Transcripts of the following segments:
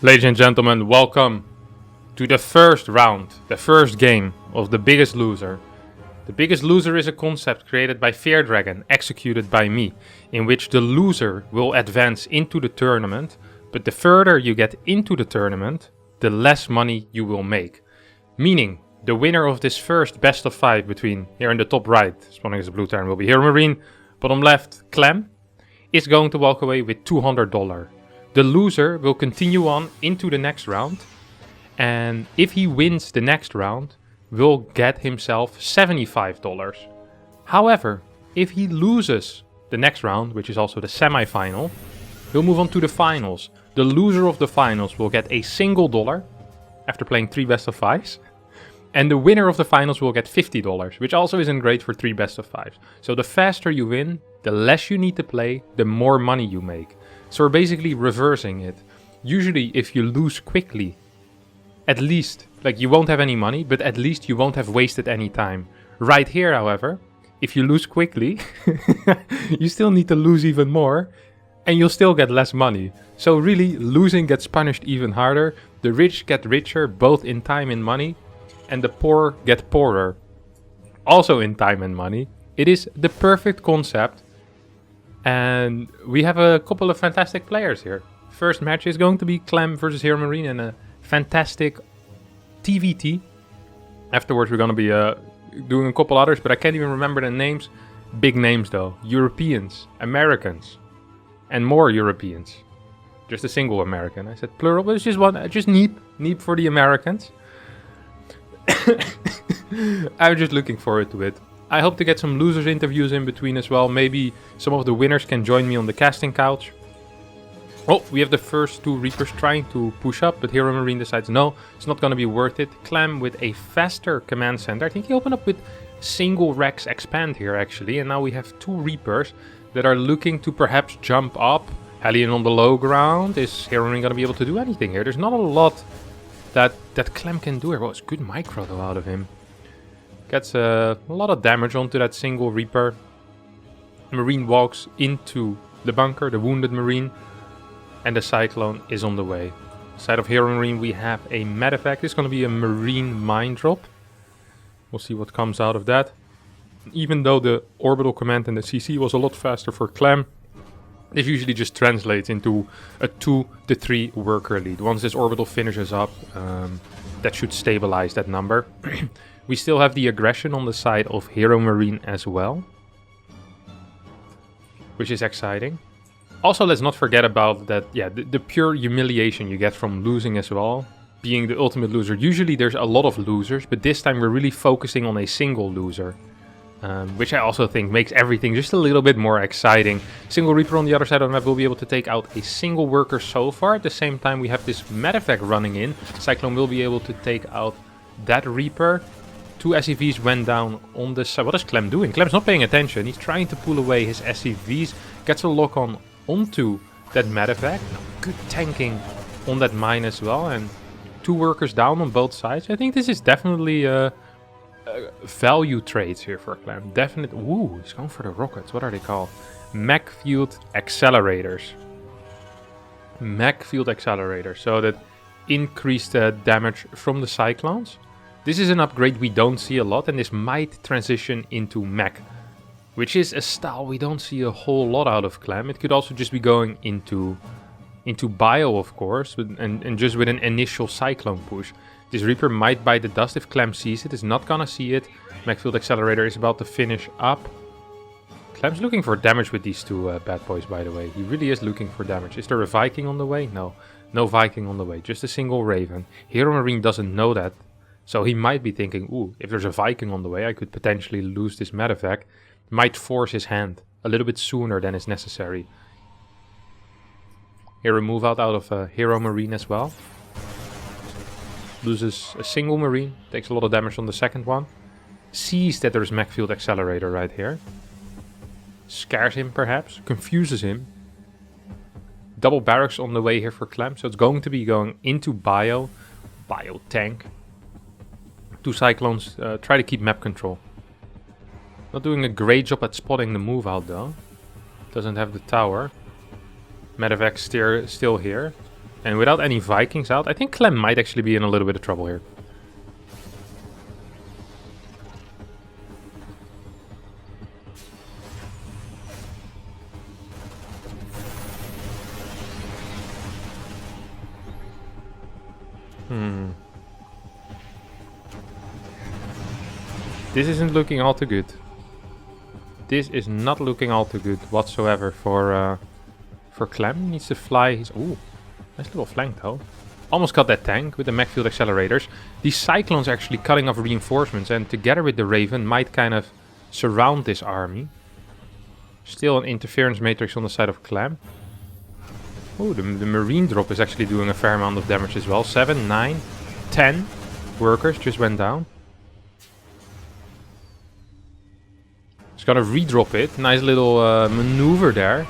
Ladies and gentlemen, welcome to the first round, the first game of The Biggest Loser. The Biggest Loser is a concept created by Fear Dragon, executed by me, in which the loser will advance into the tournament, but the further you get into the tournament, the less money you will make. Meaning, the winner of this first best of 5 between, here in the top right, spawning as a blue Terran will be HeroMarinE, bottom left, Clem, is going to walk away with $200. The loser will continue on into the next round, and if he wins the next round, will get himself $75. However, if he loses the next round, which is also the semi-final, he'll move on to the finals. The loser of the finals will get a single dollar after playing 3 best of 5s, and the winner of the finals will get $50, which also isn't great for 3 best of 5s. So the faster you win, the less you need to play, the more money you make. So we're basically reversing it. Usually if you lose quickly, at least, like you won't have any money, but at least you won't have wasted any time. Right here, however, if you lose quickly, you still need to lose even more, and you'll still get less money. So really, losing gets punished even harder. The rich get richer, both in time and money, and the poor get poorer, also in time and money. It is the perfect concept. And we have a couple of fantastic players here. First match is going to be Clem versus HeroMarinE and a fantastic TVT. Afterwards we're going to be doing a couple others, but I can't even remember the names. Big names though. Europeans, Americans, and more Europeans. Just a single American. I said plural, but it's just one. Just Neep for the Americans. I'm just looking forward to it. I hope to get some losers interviews in between as well. Maybe some of the winners can join me on the casting couch. Oh, we have the first 2 Reapers trying to push up, but HeroMarinE decides no, it's not going to be worth it. Clem with a faster command center. I think he opened up with single Rex expand here actually. And now we have 2 Reapers that are looking to perhaps jump up. Hellion on the low ground. Is HeroMarinE going to be able to do anything here? There's not a lot that Clem can do here. Well, it's good micro though out of him. Gets a lot of damage onto that single Reaper. Marine walks into the bunker, the wounded Marine, and the Cyclone is on the way. Side of HeroMarinE we have a medevac. This is going to be a Marine mine drop. We'll see what comes out of that. Even though the orbital command and the CC was a lot faster for Clem, this usually just translates into a 2 to 3 worker lead. Once this orbital finishes up, that should stabilize that number. We still have the aggression on the side of HeroMarinE as well, which is exciting. Also, let's not forget about that, the pure humiliation you get from losing as well, being the ultimate loser. Usually there's a lot of losers, but this time we're really focusing on a single loser, which I also think makes everything just a little bit more exciting. Single Reaper on the other side of the map will be able to take out a single worker so far. At the same time, we have this medevac running in. Cyclone will be able to take out that Reaper. 2 SCVs went down on the side. What is Clem doing? Clem's not paying attention. He's trying to pull away his SCVs. Gets a lock on onto that medevac. Good tanking on that mine as well. And 2 workers down on both sides. I think this is definitely value trades here for Clem. Definitely. Ooh, he's going for the rockets. What are they called? Mech field accelerators. Mech field accelerators. So that increased damage from the Cyclones. This is an upgrade we don't see a lot, and this might transition into mech, which is a style we don't see a whole lot out of Clem. It could also just be going into bio, of course, and just with an initial Cyclone push. This Reaper might bite the dust if Clem sees it. It's not gonna see it. Mech field accelerator is about to finish up. Clem's looking for damage with these 2 bad boys, by the way. He really is looking for damage. Is there a Viking on the way? No. No Viking on the way. Just a single Raven. HeroMarinE doesn't know that. So he might be thinking, ooh, if there's a Viking on the way, I could potentially lose this medevac. Might force his hand a little bit sooner than is necessary. Here a move out of HeroMarinE as well. Loses a single Marine, takes a lot of damage on the second one. Sees that there's mech field accelerator right here. Scares him perhaps, confuses him. Double barracks on the way here for Clem, so it's going to be going into bio tank. 2 Cyclones try to keep map control. Not doing a great job at spotting the move out though. Doesn't have the tower. Medevac still here. And without any Vikings out, I think Clem might actually be in a little bit of trouble here. This isn't looking all too good. This is not looking all too good whatsoever for Clem. He needs to fly. He's ooh, nice little flank though. Almost got that tank with the mech field accelerators. These Cyclones actually cutting off reinforcements, and together with the Raven might kind of surround this army. Still an interference matrix on the side of Clem. Oh, the Marine drop is actually doing a fair amount of damage as well. 7, 9, 10 workers just went down. He's gonna redrop it. Nice little maneuver there.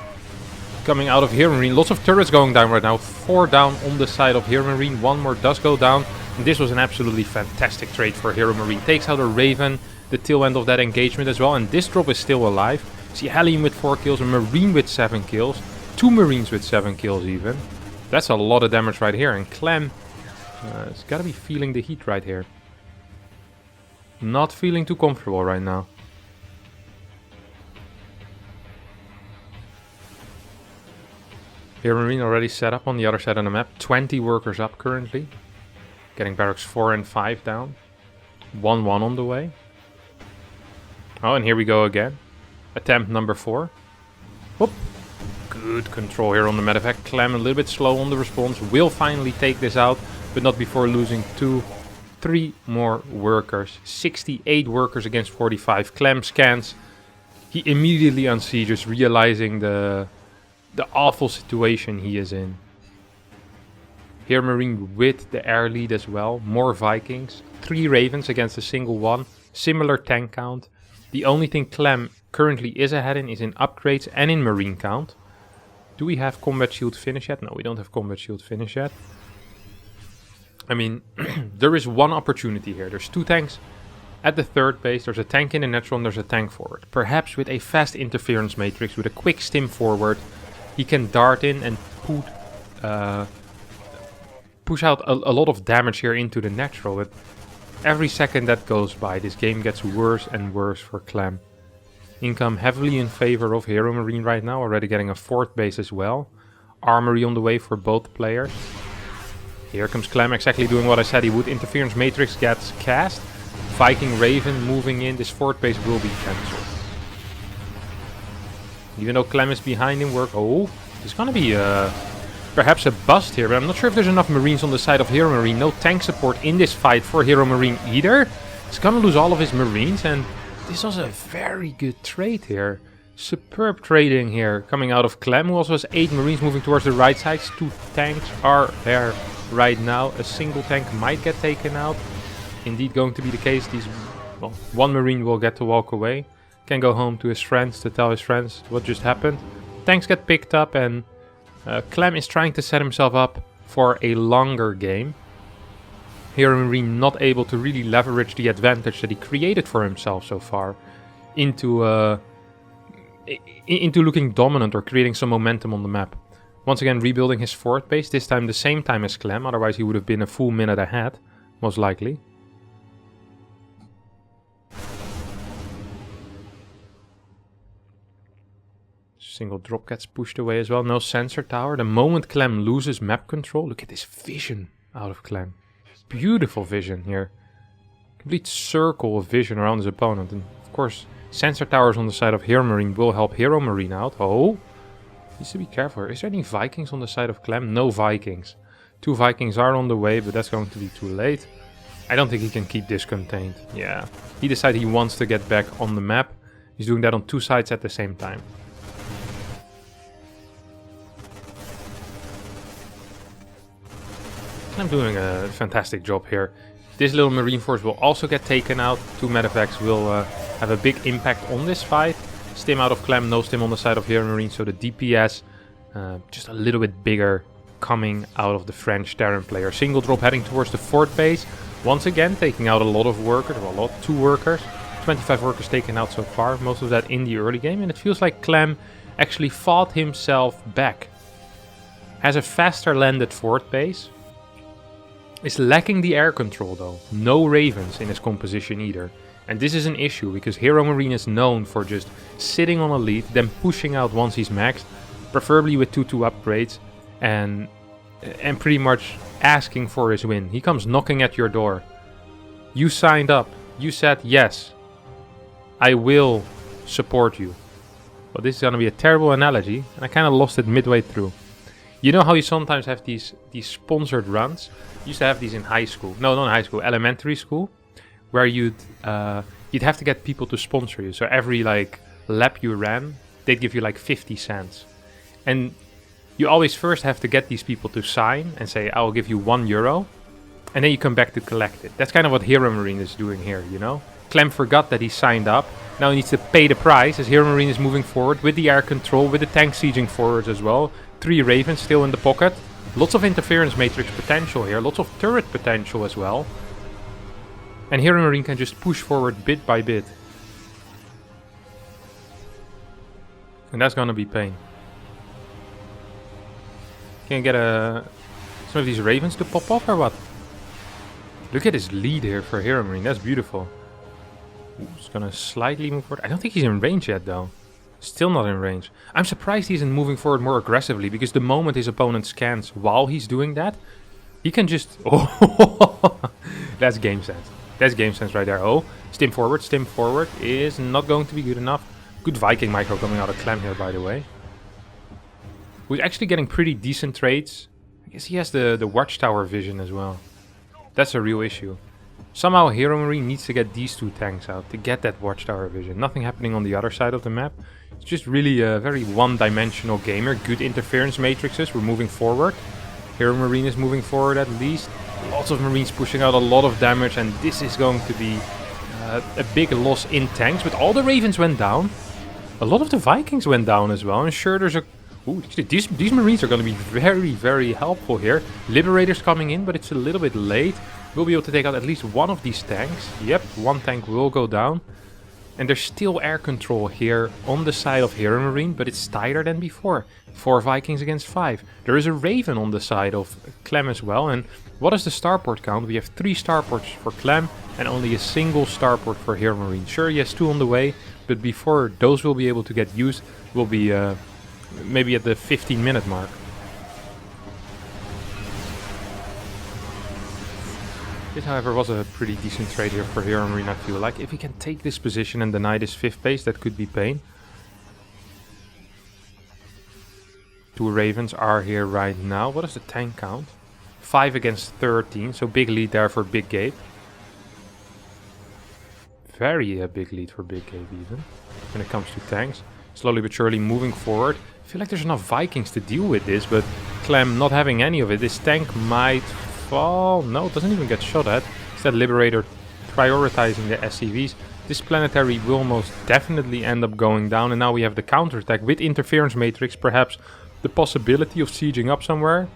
Coming out of HeroMarinE. Lots of turrets going down right now. 4 down on the side of HeroMarinE. 1 more does go down. And this was an absolutely fantastic trade for HeroMarinE. Takes out a Raven, the tail end of that engagement as well. And this drop is still alive. See Hellion with 4 kills, a Marine with 7 kills. 2 Marines with 7 kills even. That's a lot of damage right here. And Clem has got to be feeling the heat right here. Not feeling too comfortable right now. HeroMarinE already set up on the other side of the map. 20 workers up currently. Getting barracks 4 and 5 down. 1-1 on the way. Oh, and here we go again. Attempt number 4. Whoop. Good control here on the medevac. Clem a little bit slow on the response. Will finally take this out, but not before losing 3 more workers. 68 workers against 45. Clem scans. He immediately unsieges, realizing the awful situation he is in. HeroMarinE with the air lead as well. More Vikings. 3 Ravens against a single one. Similar tank count. The only thing Clem currently is ahead in is in upgrades and in Marine count. Do we have combat shield finish yet? No, we don't have combat shield finish yet. I mean, there is one opportunity here. There's 2 tanks at the third base. There's a tank in the natural and there's a tank forward. Perhaps with a fast interference matrix, with a quick stim forward, he can dart in and push out a lot of damage here into the natural. But every second that goes by, this game gets worse and worse for Clem. Income heavily in favor of HeroMarinE right now, already getting a 4th base as well. Armory on the way for both players. Here comes Clem, exactly doing what I said he would. Interference matrix gets cast. Viking Raven moving in, this 4th base will be cancelled. Even though Clem is behind in work. Oh, there's gonna be perhaps a bust here, but I'm not sure if there's enough Marines on the side of HeroMarinE. No tank support in this fight for HeroMarinE either. He's gonna lose all of his Marines, and this was a very good trade here. Superb trading here coming out of Clem, who also has 8 Marines moving towards the right side. 2 tanks are there right now. A single tank might get taken out. Indeed going to be the case. Well, 1 Marine will get to walk away. Can go home to his friends to tell his friends what just happened. Tanks get picked up, and Clem is trying to set himself up for a longer game. HeroMarinE not able to really leverage the advantage that he created for himself so far into looking dominant or creating some momentum on the map. Once again rebuilding his 4th base, this time the same time as Clem, otherwise he would have been a full minute ahead, most likely. Single drop gets pushed away as well. No sensor tower. The moment Clem loses map control, look at this vision out of Clem. Beautiful vision here. Complete circle of vision around his opponent. And of course, sensor towers on the side of HeroMarinE will help HeroMarinE out. Oh, needs to be careful. Is there any Vikings on the side of Clem? No Vikings. 2 Vikings are on the way, but that's going to be too late. I don't think he can keep this contained. Yeah, he decided he wants to get back on the map. He's doing that on 2 sides at the same time. I'm doing a fantastic job here. This little Marine force will also get taken out. 2 medevacs will have a big impact on this fight. Stim out of Clem, no stim on the side of HeroMarinE, so the DPS just a little bit bigger coming out of the French Terran player. Single drop heading towards the 4th base. Once again taking out a lot of workers, well, 2 workers. 25 workers taken out so far, most of that in the early game. And it feels like Clem actually fought himself back. Has a faster landed forward base. Is lacking the air control though. No ravens in his composition either. And this is an issue because HeroMarinE is known for just sitting on a lead, then pushing out once he's maxed, preferably with 2-2 upgrades, and pretty much asking for his win. He comes knocking at your door. You signed up. You said yes. I will support you. Well, this is gonna be a terrible analogy, and I kind of lost it midway through. You know how you sometimes have these sponsored runs? Used to have these in high school. No, not in high school, elementary school, where you'd have to get people to sponsor you. So every like lap you ran, they'd give you like 50 cents. And you always first have to get these people to sign and say, I will give you €1. And then you come back to collect it. That's kind of what HeroMarinE is doing here, you know? Clem forgot that he signed up. Now he needs to pay the price as HeroMarinE is moving forward with the air control, with the tank sieging forwards as well. 3 ravens still in the pocket. Lots of interference matrix potential here. Lots of turret potential as well. And HeroMarinE can just push forward bit by bit. And that's gonna be pain. Can you get some of these ravens to pop off or what? Look at his lead here for HeroMarinE. That's beautiful. Ooh, he's gonna slightly move forward. I don't think he's in range yet though. Still not in range. I'm surprised he isn't moving forward more aggressively, because the moment his opponent scans while he's doing that, he can just... Oh, that's game sense. That's game sense right there. Oh, stim forward is not going to be good enough. Good Viking micro coming out of Clem here, by the way. Who's actually getting pretty decent trades. I guess he has the watchtower vision as well. That's a real issue. Somehow HeroMarinE needs to get these 2 tanks out to get that watchtower vision. Nothing happening on the other side of the map. It's just really a very one-dimensional gamer. Good interference matrices. We're moving forward. HeroMarinE is moving forward at least. Lots of Marines pushing out a lot of damage, and this is going to be a big loss in tanks. But all the Ravens went down. A lot of the Vikings went down as well. And sure, there's a... Ooh, these Marines are going to be very, very helpful here. Liberators coming in, but it's a little bit late. We'll be able to take out at least one of these tanks. Yep, one tank will go down. And there's still air control here on the side of HeroMarinE, but it's tighter than before. 4 Vikings against 5. There is a Raven on the side of Clem as well. And what is the starport count? We have 3 starports for Clem and only a single starport for HeroMarinE. Sure, he has 2 on the way, but before those will be able to get used, will be maybe at the 15-minute mark. This, however, was a pretty decent trade here for HeroMarinE, I feel like. If he can take this position and deny this 5th base, that could be pain. 2 Ravens are here right now. What is the tank count? 5 against 13, so big lead there for Big Gabe. Very big lead for Big Gabe even, when it comes to tanks. Slowly but surely moving forward. I feel like there's enough Vikings to deal with this, but Clem not having any of it. This tank might... fall. No, it doesn't even get shot at. It's that Liberator prioritizing the SCVs. This planetary will most definitely end up going down. And now we have the counterattack with interference matrix. Perhaps the possibility of sieging up somewhere.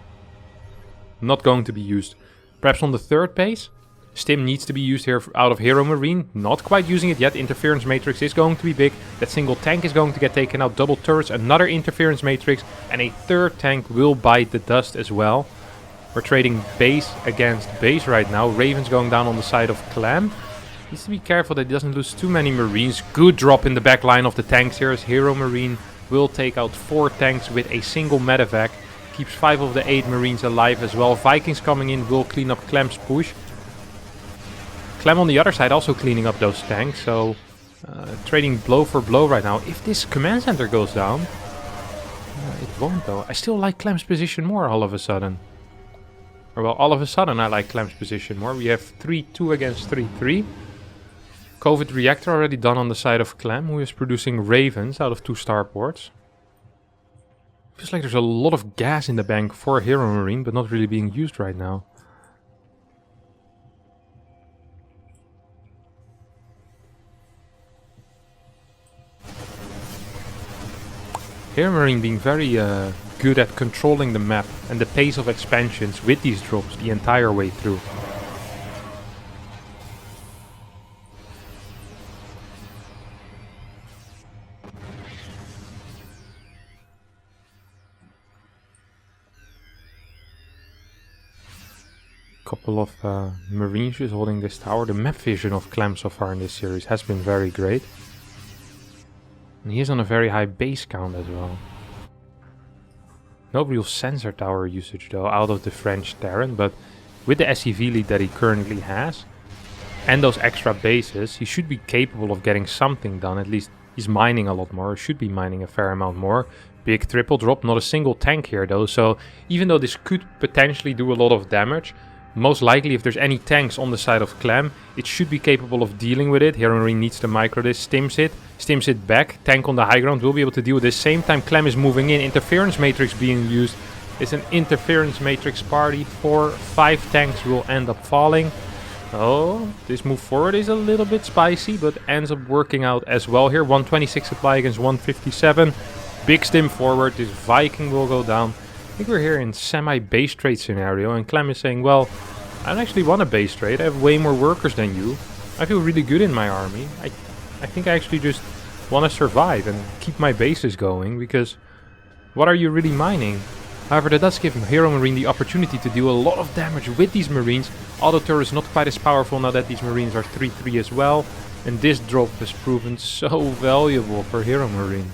Not going to be used. Perhaps on the 3rd base. Stim needs to be used here out of HeroMarinE. Not quite using it yet. Interference matrix is going to be big. That single tank is going to get taken out. Double turrets, another interference matrix. And a 3rd tank will bite the dust as well. We're trading base against base right now. Ravens going down on the side of Clem. Needs to be careful that he doesn't lose too many Marines. Good drop in the back line of the tanks here as HeroMarinE will take out 4 tanks with a single medevac. Keeps 5 of the 8 Marines alive as well. Vikings coming in will clean up Clem's push. Clem on the other side also cleaning up those tanks. So trading blow for blow right now. If this command center goes down, it won't though. I still like Clem's position more all of a sudden. Or well, all of a sudden I like Clem's position more. We have 3-2 against 3-3. COVID reactor already done on the side of Clem, who is producing Ravens out of 2 starports. Feels like there's a lot of gas in the bank for HeroMarinE, but not really being used right now. HeroMarinE being very good at controlling the map and the pace of expansions with these drops the entire way through. Couple of Marines just holding this tower. The map vision of Clem so far in this series has been very great. And he is on a very high base count as well. No real sensor tower usage though out of the French Terran, but with the SCV lead that he currently has and those extra bases, he should be capable of getting something done. At least he's mining a lot more, should be mining a fair amount more. Big triple drop, not a single tank here though, so even though this could potentially do a lot of damage, most likely if there's any tanks on the side of Clem, it should be capable of dealing with it. HeroMarinE needs to micro this, stims it back, tank on the high ground will be able to deal with this. Same time Clem is moving in, interference matrix being used. It's an interference matrix party, 4-5 tanks will end up falling. Oh, this move forward is a little bit spicy, but ends up working out as well here. 126 supply against 157. Big stim forward, this Viking will go down. I think we're here in semi-base trade scenario, and Clem is saying, well, I don't actually want a base trade. I have way more workers than you. I feel really good in my army. I think I actually just want to survive and keep my bases going, because what are you really mining? However, that does give HeroMarinE the opportunity to deal a lot of damage with these Marines. Auto turret is not quite as powerful now that these Marines are 3-3 as well. And this drop has proven so valuable for HeroMarinE.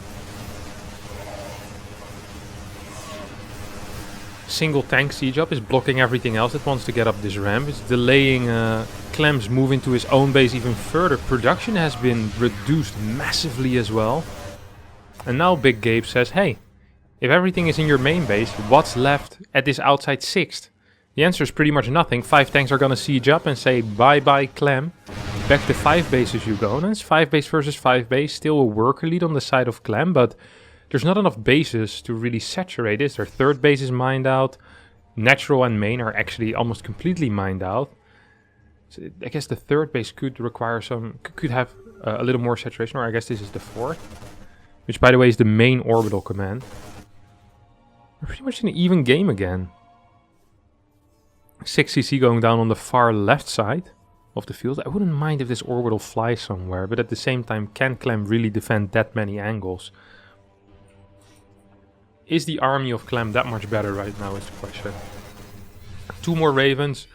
Single tank siege up is blocking everything else that wants to get up this ramp. It's delaying Clem's move into his own base even further. Production has been reduced massively as well. And now Big Gabe says, hey, if everything is in your main base, what's left at this outside 6th? The answer is pretty much nothing. 5 tanks are gonna siege up and say bye-bye Clem. Back to 5 bases you go. And it's 5 base versus 5 base. Still a worker lead on the side of Clem, but there's not enough bases to really saturate this. Their 3rd base is mined out. Natural and main are actually almost completely mined out. So I guess the 3rd base could require could have a little more saturation, or I guess this is the 4th. Which, by the way, is the main orbital command. We're pretty much in an even game again. 6cc going down on the far left side of the field. I wouldn't mind if this orbital flies somewhere, but at the same time, can Clem really defend that many angles? Is the army of Clem that much better right now is the question. 2 more Ravens,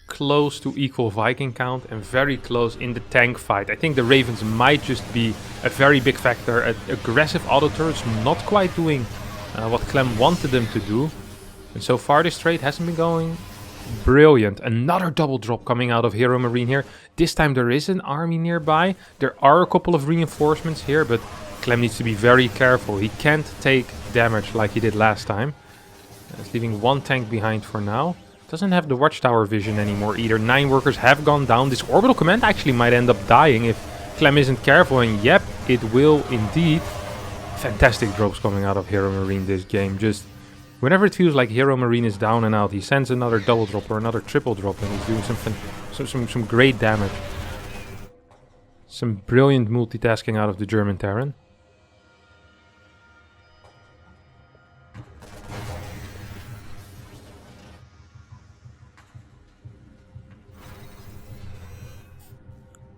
close to equal Viking count, and very close in the tank fight. I think the Ravens might just be a very big factor. Aggressive auto turrets not quite doing what Clem wanted them to do. And so far this trade hasn't been going brilliant. Another double drop coming out of HeroMarinE here. This time there is an army nearby. There are a couple of reinforcements here, but Clem needs to be very careful. He can't take damage like he did last time. He's leaving 1 tank behind for now. Doesn't have the watchtower vision anymore either. 9 workers have gone down. This orbital command actually might end up dying if Clem isn't careful. And yep, it will indeed. Fantastic drops coming out of HeroMarinE this game. Just whenever it feels like HeroMarinE is down and out, he sends another double drop or another triple drop, and he's doing some great damage. Some brilliant multitasking out of the German Terran.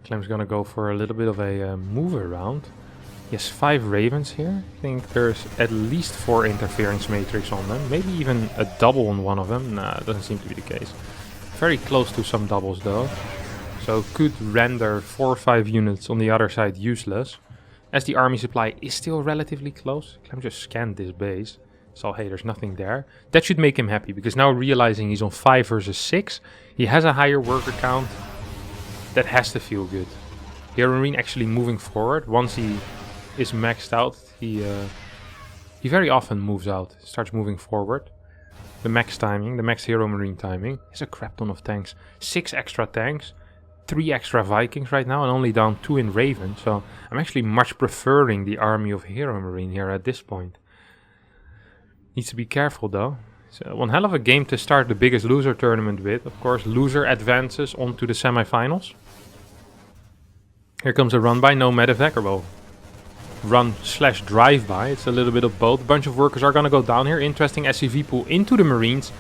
Clem's gonna go for a little bit of a move around. He has 5 Ravens here. I think there's at least 4 interference matrix on them. Maybe even a double on one of them. Nah, it doesn't seem to be the case. Very close to some doubles though. So could render 4 or 5 units on the other side useless. As the army supply is still relatively close. Clem just scanned this base. So hey, there's nothing there. That should make him happy, because now realizing he's on 5 versus 6, he has a higher worker count. That has to feel good. HeroMarinE actually moving forward. Once he is maxed out, he very often moves out, starts moving forward. The max timing, the max HeroMarinE timing, is a crap ton of tanks. 6 extra tanks, 3 extra Vikings right now, and only down 2 in Raven. So I'm actually much preferring the army of HeroMarinE here at this point. Needs to be careful though. So one hell of a game to start the biggest loser tournament with. Of course, loser advances onto the semifinals. Here comes a run by, no medevac, or well, run/drive by. It's a little bit of both. A bunch of workers are going to go down here. Interesting SCV pool into the Marines.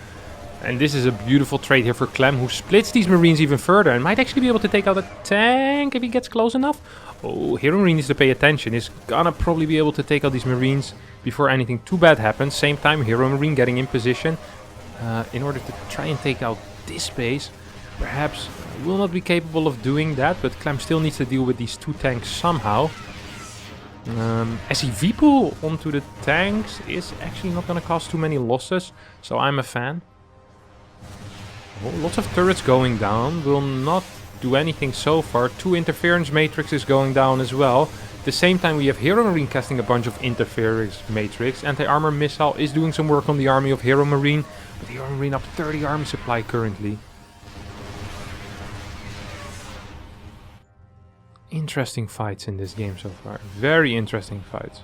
And this is a beautiful trade here for Clem, who splits these Marines even further and might actually be able to take out a tank if he gets close enough. Oh, HeroMarinE needs to pay attention. He's gonna probably be able to take out these Marines before anything too bad happens. Same time, HeroMarinE getting in position in order to try and take out this base perhaps will not be capable of doing that, but Clem still needs to deal with these 2 tanks somehow. SEV pool onto the tanks is actually not going to cause too many losses, so I'm a fan. Oh, lots of turrets going down, will not do anything so far. 2 interference matrices going down as well. At the same time we have HeroMarinE casting a bunch of interference matrix. Anti-armor missile is doing some work on the army of HeroMarinE, but HeroMarinE up 30 army supply currently. Interesting fights in this game so far. Very interesting fights.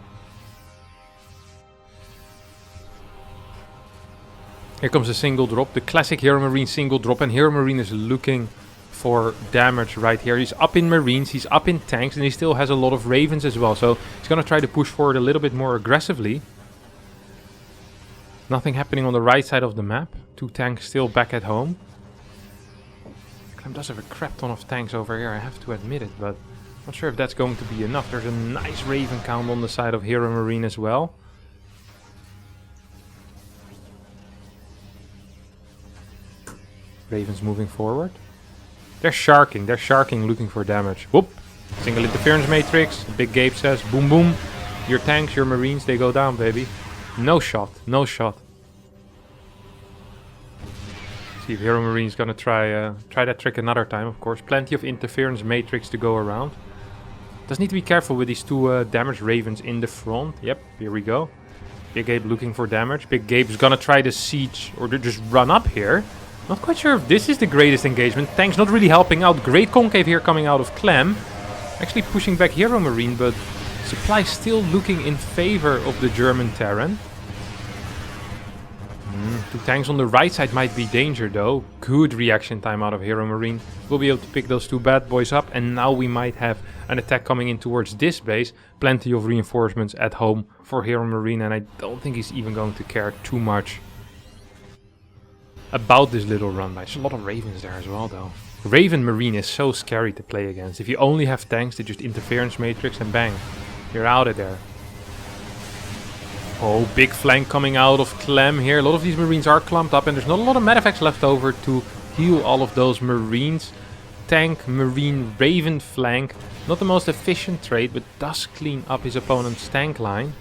Here comes a single drop. The classic HeroMarinE single drop. And HeroMarinE is looking for damage right here. He's up in Marines, he's up in tanks. And he still has a lot of Ravens as well. So he's going to try to push forward a little bit more aggressively. Nothing happening on the right side of the map. 2 tanks still back at home. Clem does have a crap ton of tanks over here, I have to admit it. But not sure if that's going to be enough. There's a nice Raven count on the side of HeroMarinE as well. Ravens moving forward. They're sharking looking for damage. Whoop! Single interference matrix. Big Gabe says, boom boom. Your tanks, your Marines, they go down, baby. No shot, no shot. See if HeroMarine's gonna try that trick another time, of course. Plenty of interference matrix to go around. Does need to be careful with these 2 damaged Ravens in the front. Yep, here we go. Big Gabe looking for damage. Big Gabe's gonna try to siege or to just run up here. Not quite sure if this is the greatest engagement. Tanks not really helping out. Great concave here coming out of Clem. Actually pushing back HeroMarinE, but supply still looking in favor of the German Terran. 2 tanks on the right side might be danger though. Good reaction time out of HeroMarinE. We'll be able to pick those 2 bad boys up. And now we might have an attack coming in towards this base. Plenty of reinforcements at home for HeroMarinE. And I don't think he's even going to care too much about this little run. There's a lot of Ravens there as well though. Raven Marine is so scary to play against. If you only have tanks, they just interference matrix and bang. You're out of there. Oh, big flank coming out of Clem here. A lot of these Marines are clumped up and there's not a lot of medefacts left over to heal all of those Marines. Tank, Marine, Raven flank. Not the most efficient trade, but does clean up his opponent's tank line.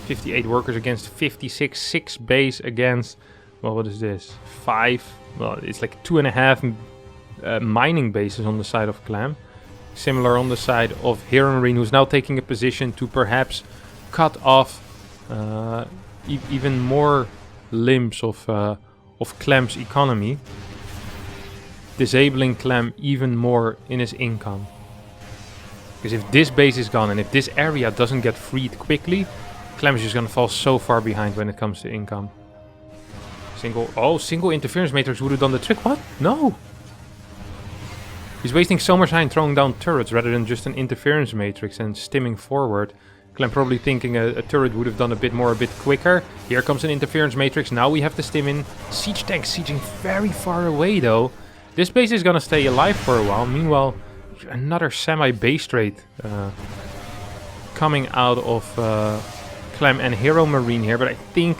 58 workers against 56. 6 base against, well, what is this? 5. Well, it's like 2.5 mining bases on the side of Clem. Similar on the side of HeroMarinE, who's now taking a position to perhaps cut off even more limbs of Clem's economy, disabling Clem even more in his income. Because if this base is gone and if this area doesn't get freed quickly, Clem is just gonna fall so far behind when it comes to income. Single interference matrix would have done the trick. What? No! He's wasting so much time throwing down turrets rather than just an interference matrix and stimming forward. Clem probably thinking a turret would have done a bit quicker. Here comes an interference matrix. Now we have to stim in. Siege tank sieging very far away though. This base is gonna stay alive for a while. Meanwhile, another semi-base trade coming out of Clem and HeroMarinE here. But I think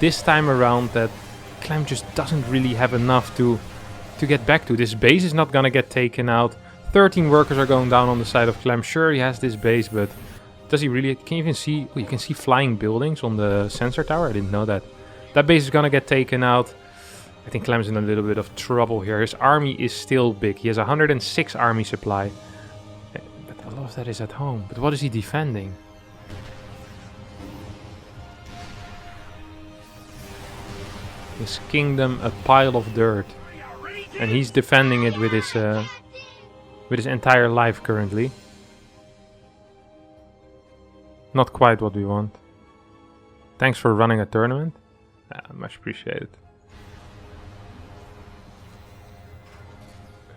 this time around that Clem just doesn't really have enough to get back to. This base is not gonna get taken out. 13 workers are going down on the side of Clem. Sure, he has this base, but does he really? Can you even see? Oh, you can see flying buildings on the sensor tower. I didn't know that. That base is gonna get taken out. I think Clem's in a little bit of trouble here. His army is still big. He has 106 army supply. But a lot of that is at home. But what is he defending? His kingdom, a pile of dirt. And he's defending it with his entire life currently. Not quite what we want. Thanks for running a tournament. Much appreciated.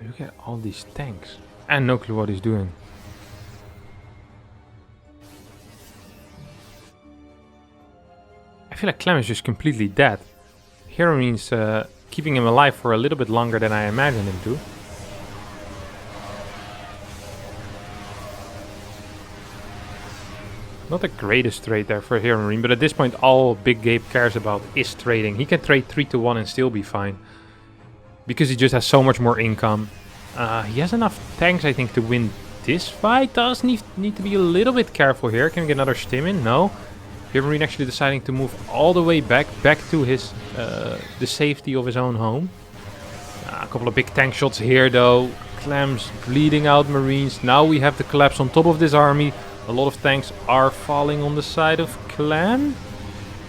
Look at all these tanks. And no clue what he's doing. I feel like Clem is just completely dead. HeroMarine's keeping him alive for a little bit longer than I imagined him to. Not the greatest trade there for HeroMarinE, but at this point all Big Gabe cares about is trading. He can trade 3 to 1 and still be fine. because he just has so much more income. He has enough tanks, I think, to win this fight. Does need to be a little bit careful here. Can we get another stim in? No. HeroMarinE actually deciding to move all the way back to his the safety of his own home. A couple of big tank shots here though. Clem's bleeding out Marines. Now we have the collapse on top of this army. A lot of tanks are falling on the side of Clem.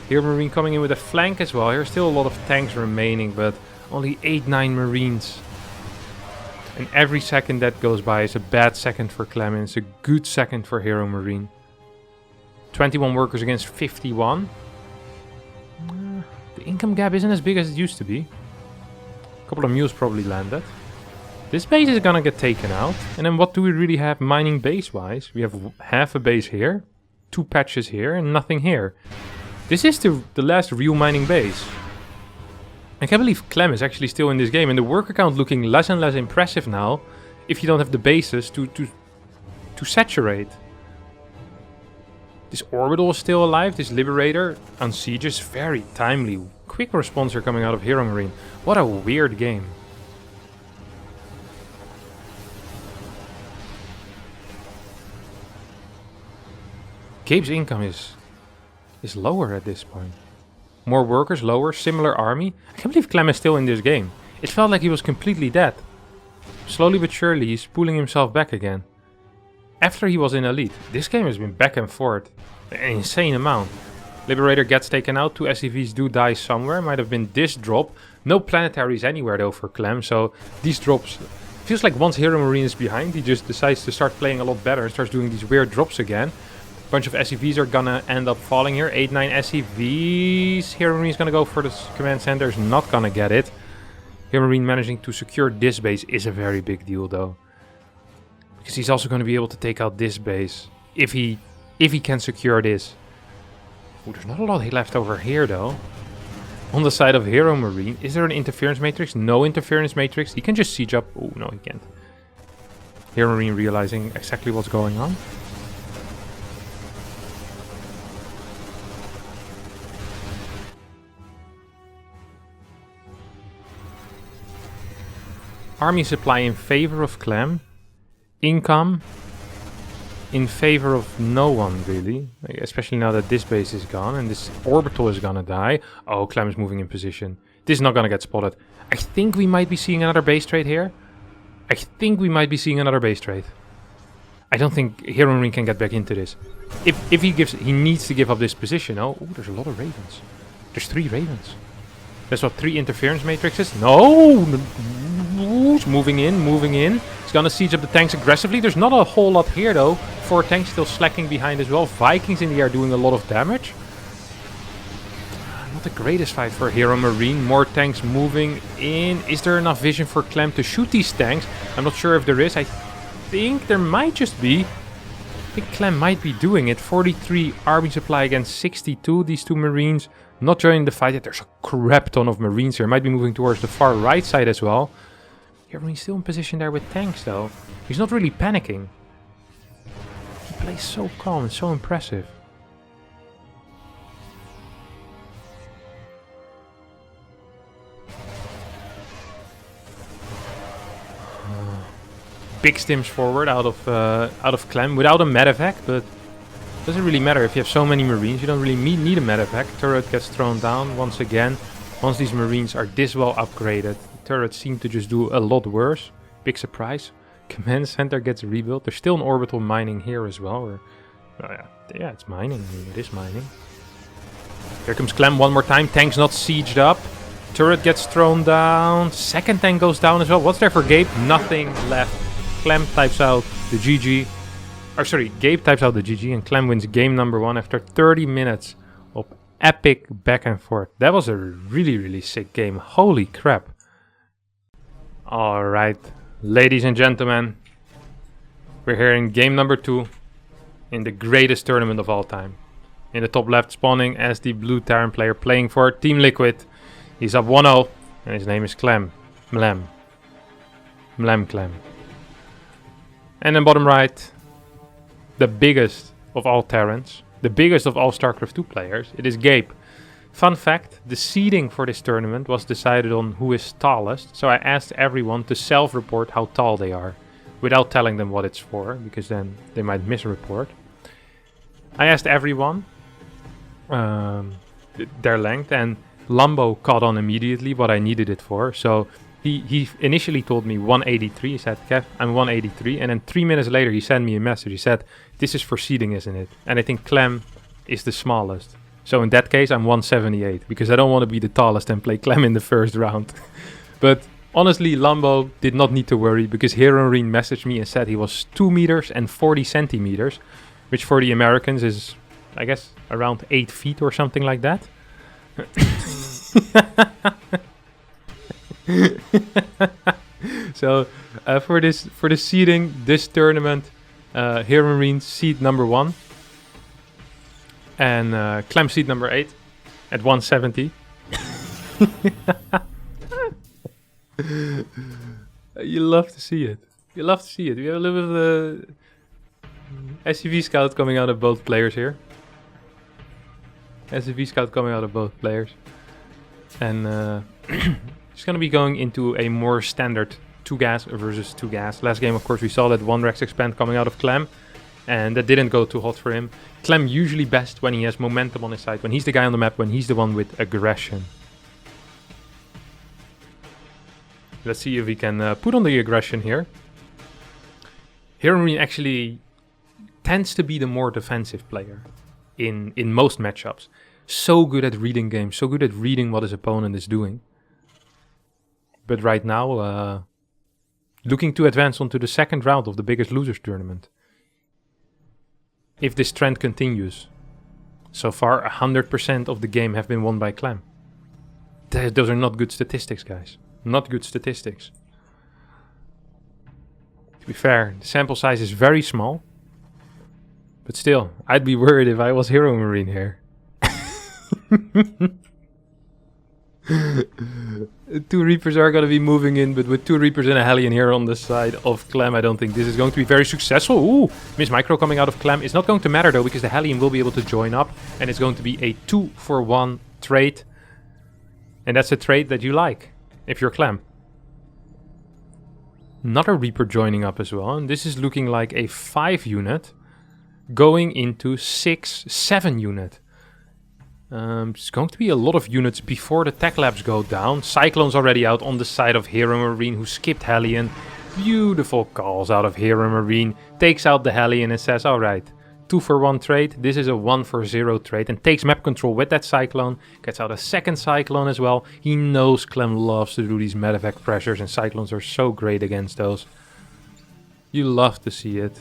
HeroMarinE coming in with a flank as well. There's still a lot of tanks remaining, but only 8-9 Marines. And every second that goes by is a bad second for Clem, and it's a good second for HeroMarinE. 21 workers against 51. The income gap isn't as big as it used to be. A couple of mules probably landed. This base is gonna get taken out. And then what do we really have mining base-wise? We have half a base here, 2 patches here, and nothing here. This is the last real mining base. I can't believe Clem is actually still in this game, and the worker count looking less and less impressive now if you don't have the bases to saturate. This orbital is still alive, this Liberator on siege is very timely. Quick response are coming out of HeroMarinE. What a weird game. Gabe's income is lower at this point. More workers, lower, similar army. I can't believe Clem is still in this game. It felt like he was completely dead. Slowly but surely he's pulling himself back again. After he was in Elite, this game has been back and forth. An insane amount. Liberator gets taken out, 2 SCVs do die somewhere. Might have been this drop. No planetaries anywhere though for Clem, so these drops... Feels like once HeroMarinE is behind, he just decides to start playing a lot better and starts doing these weird drops again. Bunch of SCVs are gonna end up falling here. 8-9 SCVs. HeroMarinE is gonna go for the command center. Is not gonna get it. HeroMarinE managing to secure this base is a very big deal though. Because he's also gonna be able to take out this base. If he can secure this. Ooh, there's not a lot left over here though. On the side of HeroMarinE. Is there an interference matrix? No interference matrix. He can just siege up. Oh no, he can't. HeroMarinE realizing exactly what's going on. Army supply in favor of Clem. Income in favor of no one, really. Especially now that this base is gone and this orbital is gonna die. Oh, Clem is moving in position. This is not gonna get spotted. I think we might be seeing another base trade here. I don't think HeroMarinE can get back into this. If he needs to give up this position. Oh, ooh, there's a lot of ravens. There's 3 ravens. That's what 3 interference matrices. No! Moving in. He's gonna siege up the tanks aggressively. There's not a whole lot here though. 4 tanks still slacking behind as well. Vikings in the air doing a lot of damage. Not the greatest fight for HeroMarinE. More tanks moving in. Is there enough vision for Clem to shoot these tanks? I'm not sure if there is. I think there might just be. I think Clem might be doing it. 43 army supply against 62. These 2 Marines not joining the fight yet. There's a crap ton of Marines here. Might be moving towards the far right side as well. HeroMarinE's still in position there with tanks though. He's not really panicking. He plays so calm and so impressive. Big stims forward out of Clem without a medevac, but doesn't really matter if you have so many Marines. You don't really need a medevac. Turret gets thrown down once again. Once these Marines are this well upgraded, turrets seem to just do a lot worse. Big surprise. Command center gets rebuilt. There's still an orbital mining here as well. Or, yeah, it's mining. I mean, it is mining. Here comes Clem one more time. Tank's not sieged up. Turret gets thrown down. Second tank goes down as well. What's there for Gabe? Nothing left. Clem types out the GG. Or sorry, Gabe types out the GG and Clem wins game number 1 after 30 minutes of epic back and forth. That was a really, really sick game. Holy crap. Alright, ladies and gentlemen. We're here in game number 2 in the greatest tournament of all time. In the top left spawning as the blue Terran player playing for Team Liquid. He's up 1-0 and his name is Clem. Clem. And then bottom right, the biggest of all Terrans, the biggest of all StarCraft 2 players, it is Gabe. Fun fact, the seeding for this tournament was decided on who is tallest, so I asked everyone to self-report how tall they are, without telling them what it's for, because then they might misreport. I asked everyone their length, and Lambo caught on immediately what I needed it for, so he initially told me 183, he said, Kev, I'm 183, and then 3 minutes later he sent me a message, he said, this is for seeding, isn't it? And I think Clem is the smallest. So in that case, I'm 178, because I don't want to be the tallest and play Clem in the first round. But honestly, Lambo did not need to worry, because HeroMarinE messaged me and said he was 2 meters and 40 centimeters, which for the Americans is, I guess, around 8 feet or something like that. So for the seeding, this tournament, HeroMarinE seed number 1. And Clem seed number 8 at 170. You love to see it. You love to see it. We have a little bit of the SCV scout coming out of both players here. SCV scout coming out of both players. And it's going to be going into a more standard 2 gas versus 2 gas. Last game, of course, we saw that 1 Rex expand coming out of Clem. And that didn't go too hot for him. Clem usually best when he has momentum on his side, when he's the guy on the map, when he's the one with aggression. Let's see if we can put on the aggression here. HeroMarinE actually tends to be the more defensive player in most matchups. So good at reading games, so good at reading what his opponent is doing. But right now, looking to advance onto the second round of the Biggest Losers tournament. If this trend continues, so far 100% of the game have been won by Clem. Those are not good statistics, guys. Not good statistics. To be fair, the sample size is very small. But still, I'd be worried if I was HeroMarinE here. 2 Reapers are going to be moving in, but with 2 Reapers and a Hellion here on the side of Clem, I don't think this is going to be very successful. Ooh, Miss Micro coming out of Clem. It's not going to matter though, because the Hellion will be able to join up, and it's going to be a 2-for-1 trade. And that's a trade that you like, if you're Clem. Another Reaper joining up as well, and this is looking like a 5 unit going into 6-7 unit. It's going to be a lot of units before the tech labs go down. Cyclone's already out on the side of HeroMarinE, who skipped Hellion. Beautiful calls out of HeroMarinE. Takes out the Hellion and says, alright, 2-for-1 trade. This is a 1-for-0 trade. And takes map control with that Cyclone. Gets out a second Cyclone as well. He knows Clem loves to do these medevac pressures, and Cyclones are so great against those. You love to see it.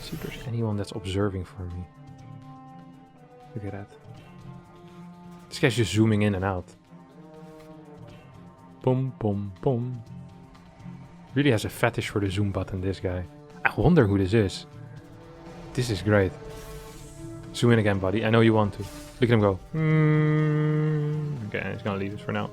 See if there's anyone that's observing for me. Look at that. This guy's just zooming in and out. Boom, boom, boom. Really has a fetish for the zoom button, this guy. I wonder who this is. This is great. Zoom in again, buddy. I know you want to. Look at him go. Okay, he's gonna leave us for now.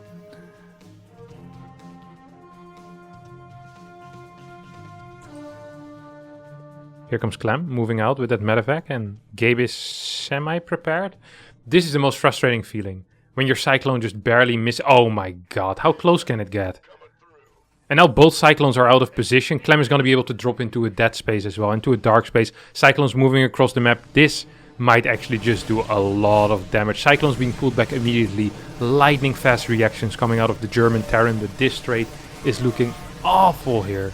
Here comes Clem, moving out with that medevac, and Gabe is semi-prepared. This is the most frustrating feeling. When your Cyclone just barely miss... Oh my god, how close can it get? And now both Cyclones are out of position. Clem is going to be able to drop into a dead space as well, into a dark space. Cyclones moving across the map. This might actually just do a lot of damage. Cyclones being pulled back immediately. Lightning fast reactions coming out of the German Terran, but this trade is looking awful here.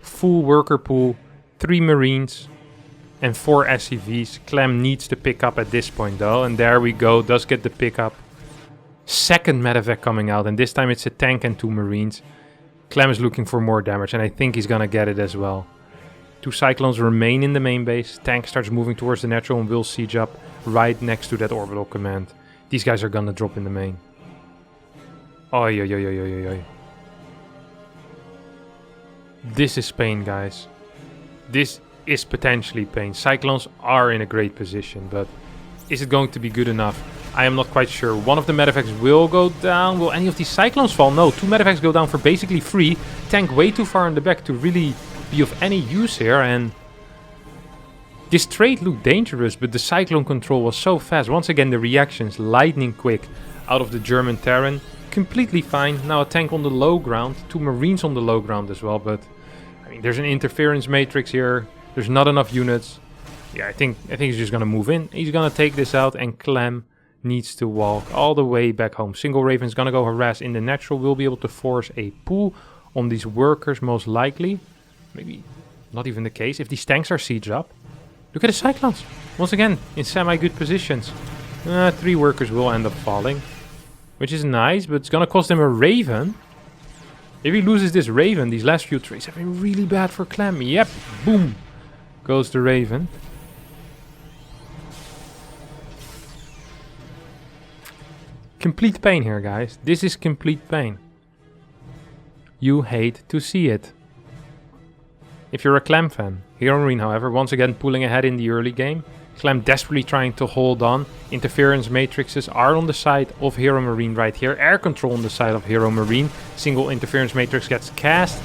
Full worker pool. 3 Marines and 4 SCVs. Clem needs to pick up at this point though, and there we go, does get the pickup. Second medevac coming out, and this time it's a tank and 2 Marines. Clem is looking for more damage, and I think he's gonna get it as well. 2 Cyclones remain in the main base. Tank starts moving towards the natural and will siege up right next to that orbital command. These guys are gonna drop in the main. Oi, oi, oi, oi, oi, oi. This is pain, guys. This is potentially pain. Cyclones are in a great position, but is it going to be good enough? I am not quite sure. One of the medevacs will go down. Will any of these Cyclones fall? No, 2 medevacs go down for basically free. Tank way too far in the back to really be of any use here, and This trade looked dangerous, but the cyclone control was so fast. Once again, the reactions, lightning quick out of the German Terran. Completely fine. Now a tank on the low ground. 2 Marines on the low ground as well, but I mean, there's an interference matrix here. There's not enough units. Yeah, I think he's just gonna move in. He's gonna take this out, and Clem needs to walk all the way back home. Single Raven's gonna go harass in the natural. We'll be able to force a pull on these workers most likely. Maybe not even the case if these tanks are sieged up. Look at the Cyclones. Once again, in semi-good positions. 3 workers will end up falling. Which is nice, but it's gonna cost him a Raven. If he loses this Raven, these last few trades have been really bad for Clem. Yep, boom, goes the Raven. Complete pain here, guys. This is complete pain. You hate to see it. If you're a Clem fan. HeroMarinE, however, once again pulling ahead in the early game. Clem desperately trying to hold on. Interference matrices are on the side of HeroMarinE right here. Air control on the side of HeroMarinE. Single interference matrix gets cast.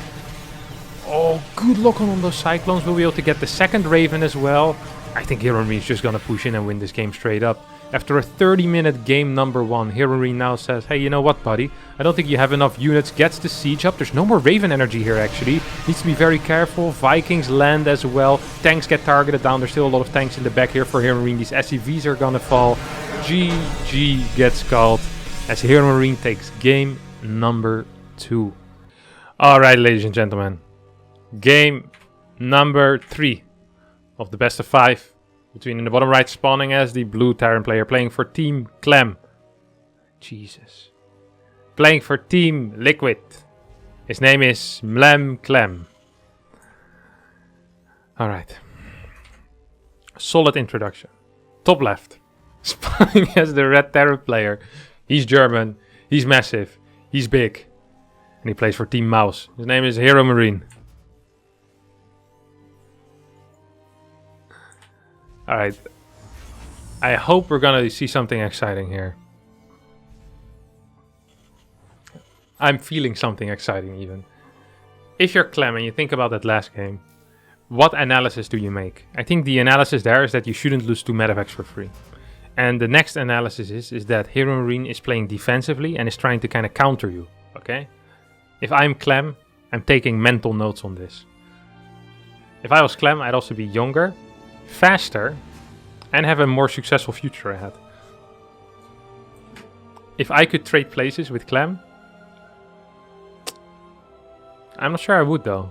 Oh, good luck on those Cyclones. We'll be able to get the second Raven as well. I think HeroMarinE is just going to push in and win this game straight up. After a 30-minute game number 1, HeroMarinE now says, hey, you know what, buddy? I don't think you have enough units. Gets the siege up. There's no more Raven energy here, actually. Needs to be very careful. Vikings land as well. Tanks get targeted down. There's still a lot of tanks in the back here for HeroMarinE. These SCVs are gonna fall. GG gets called as HeroMarinE takes game number 2. Alright, ladies and gentlemen. Game number 3 of the best of 5. Between in the bottom right spawning as the blue Terran player playing for Team Clem. Jesus. Playing for Team Liquid. His name is Clem. Alright. Solid introduction. Top left. Spawning as the red Terran player. He's German. He's massive. He's big. And he plays for Team Mouse. His name is HeroMarinE. Alright. I hope we're gonna see something exciting here. I'm feeling something exciting even. If you're Clem and you think about that last game, what analysis do you make? I think the analysis there is that you shouldn't lose 2 medevacs for free. And the next analysis is that HeroMarinE is playing defensively and is trying to kind of counter you. Okay? If I'm Clem, I'm taking mental notes on this. If I was Clem, I'd also be younger, faster, and have a more successful future ahead. If I could trade places with Clem, I'm not sure I would though.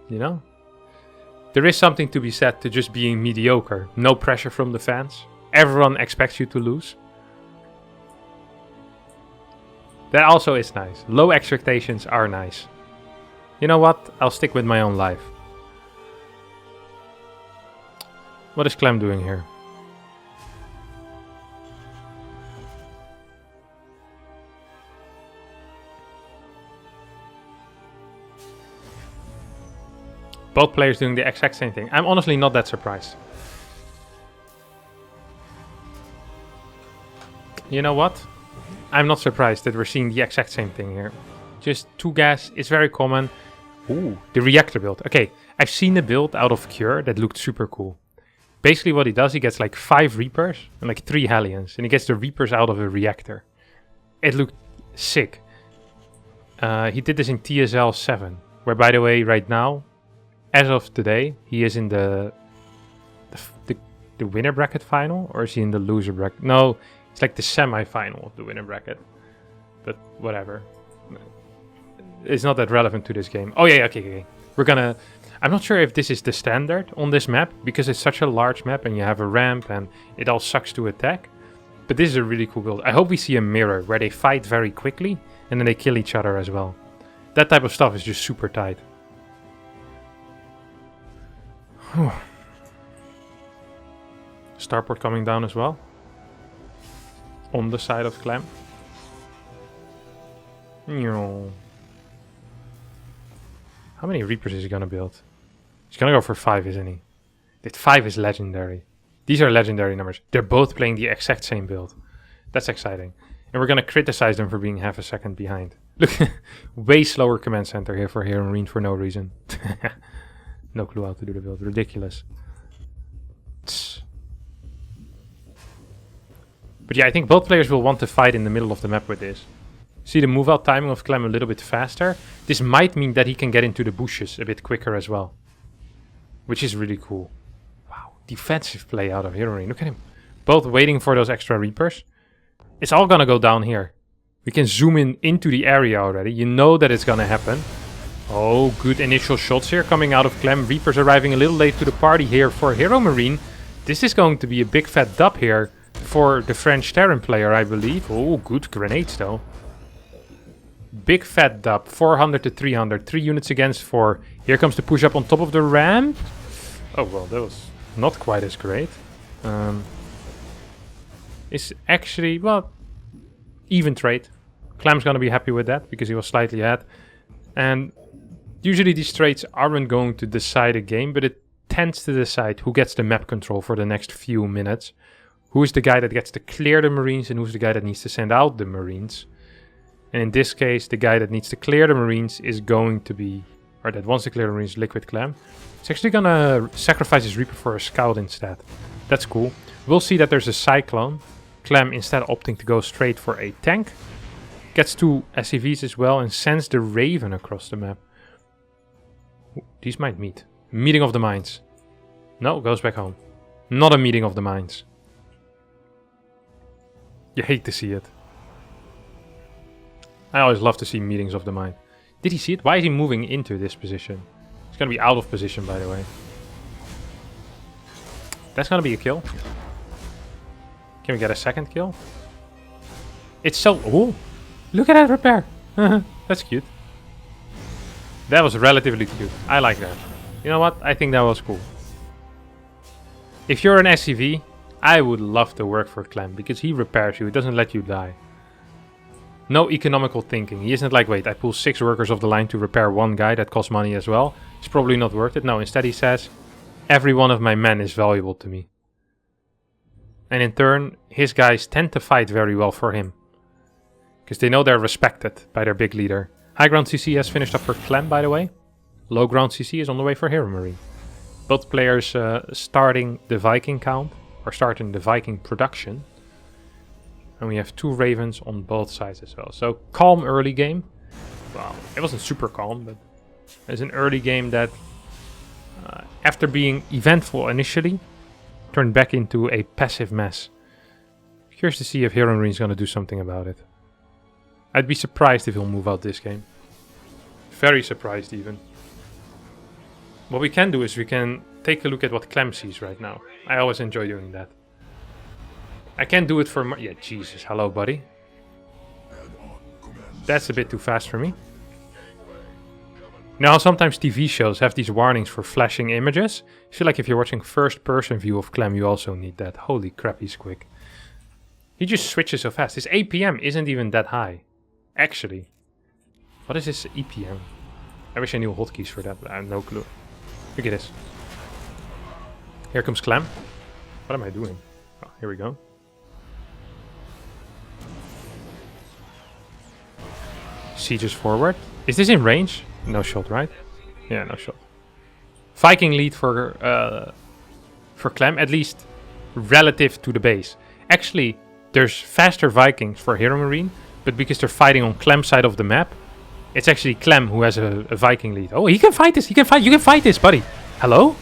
You know? There is something to be said to just being mediocre. No pressure from the fans. Everyone expects you to lose. That also is nice. Low expectations are nice. You know what? I'll stick with my own life. What is Clem doing here? Both players doing the exact same thing. I'm honestly not that surprised. You know what? I'm not surprised that we're seeing the exact same thing here. Just 2 gas is very common. Ooh, the reactor build. Okay, I've seen a build out of Cure that looked super cool. Basically what he does, he gets like 5 Reapers and like 3 Hellions. And he gets the Reapers out of a reactor. It looked sick. He did this in TSL 7. Where, by the way, right now, as of today, he is in the winner bracket final. Or is he in the loser bracket? No, it's like the semi-final of the winner bracket. But whatever. It's not that relevant to this game. Oh yeah, okay. We're gonna... I'm not sure if this is the standard on this map, because it's such a large map and you have a ramp and it all sucks to attack. But this is a really cool build. I hope we see a mirror where they fight very quickly and then they kill each other as well. That type of stuff is just super tight. Starport coming down as well. On the side of Clem. How many Reapers is he gonna build? He's gonna go for 5, isn't he? That 5 is legendary. These are legendary numbers. They're both playing the exact same build. That's exciting. And we're gonna criticize them for being half a second behind. Look, way slower command center here for HeroMarinE for no reason. No clue how to do the build. Ridiculous. But yeah, I think both players will want to fight in the middle of the map with this. See the move out timing of Clem a little bit faster. This might mean that he can get into the bushes a bit quicker as well. Which is really cool. Wow, defensive play out of HeroMarinE. Look at him. Both waiting for those extra Reapers. It's all gonna go down here. We can zoom in into the area already. You know that it's gonna happen. Oh, good initial shots here coming out of Clem. Reapers arriving a little late to the party here for HeroMarinE. This is going to be a big fat dub here for the French Terran player, I believe. Oh, good grenades though. Big fat dub, 400 to 300, 3 units against 4. Here comes the push up on top of the ramp. Oh, well, that was not quite as great. It's actually, well, even trade. Clem's gonna be happy with that because he was slightly ahead. And usually these trades aren't going to decide a game, but it tends to decide who gets the map control for the next few minutes. Who is the guy that gets to clear the Marines and who's the guy that needs to send out the Marines. And in this case, the guy that needs to clear the Marines is going to be, or that wants to clear the Marines, Liquid Clem. He's actually gonna sacrifice his Reaper for a Scout instead. That's cool. We'll see that there's a Cyclone. Clem instead opting to go straight for a tank. Gets 2 SCVs as well and sends the Raven across the map. Ooh, these might meet. Meeting of the minds. No, goes back home. Not a meeting of the minds. You hate to see it. I always love to see meetings of the mind. Did he see it? Why is he moving into this position? He's gonna be out of position, by the way. That's gonna be a kill. Can we get a second kill? It's so... Oh! Look at that repair! That's cute. That was relatively cute. I like that. You know what? I think that was cool. If you're an SCV, I would love to work for Clem because he repairs you. He doesn't let you die. No economical thinking. He isn't like, wait, I pull 6 workers off the line to repair 1 guy. That costs money as well. It's probably not worth it. No, instead he says, every one of my men is valuable to me. And in turn, his guys tend to fight very well for him. Because they know they're respected by their big leader. High ground CC has finished up for Clem, by the way. Low ground CC is on the way for HeroMarinE. Both players starting the Viking count. Or starting the Viking production. And we have 2 Ravens on both sides as well. So, calm early game. Well, it wasn't super calm, but it's an early game that, after being eventful initially, turned back into a passive mess. Curious to see if HeroMarinE is going to do something about it. I'd be surprised if he'll move out this game. Very surprised even. What we can do is we can take a look at what Clem sees right now. I always enjoy doing that. I can't do it for... Yeah, Jesus. Hello, buddy. That's a bit too fast for me. Now, sometimes TV shows have these warnings for flashing images. I feel like if you're watching first-person view of Clem, you also need that. Holy crap, he's quick. He just switches so fast. His APM isn't even that high. Actually. What is his EPM? I wish I knew hotkeys for that, but I have no clue. Look at this. Here comes Clem. What am I doing? Oh, here we go. Sieges forward. Is this in range? No shot, right? Yeah, no shot. Viking lead for Clem, at least relative to the base. Actually, there's faster Vikings for HeroMarinE, but because they're fighting on Clem's side of the map, it's actually Clem who has a Viking lead. Oh, he can fight this. He can fight. You can fight this, buddy. Hello?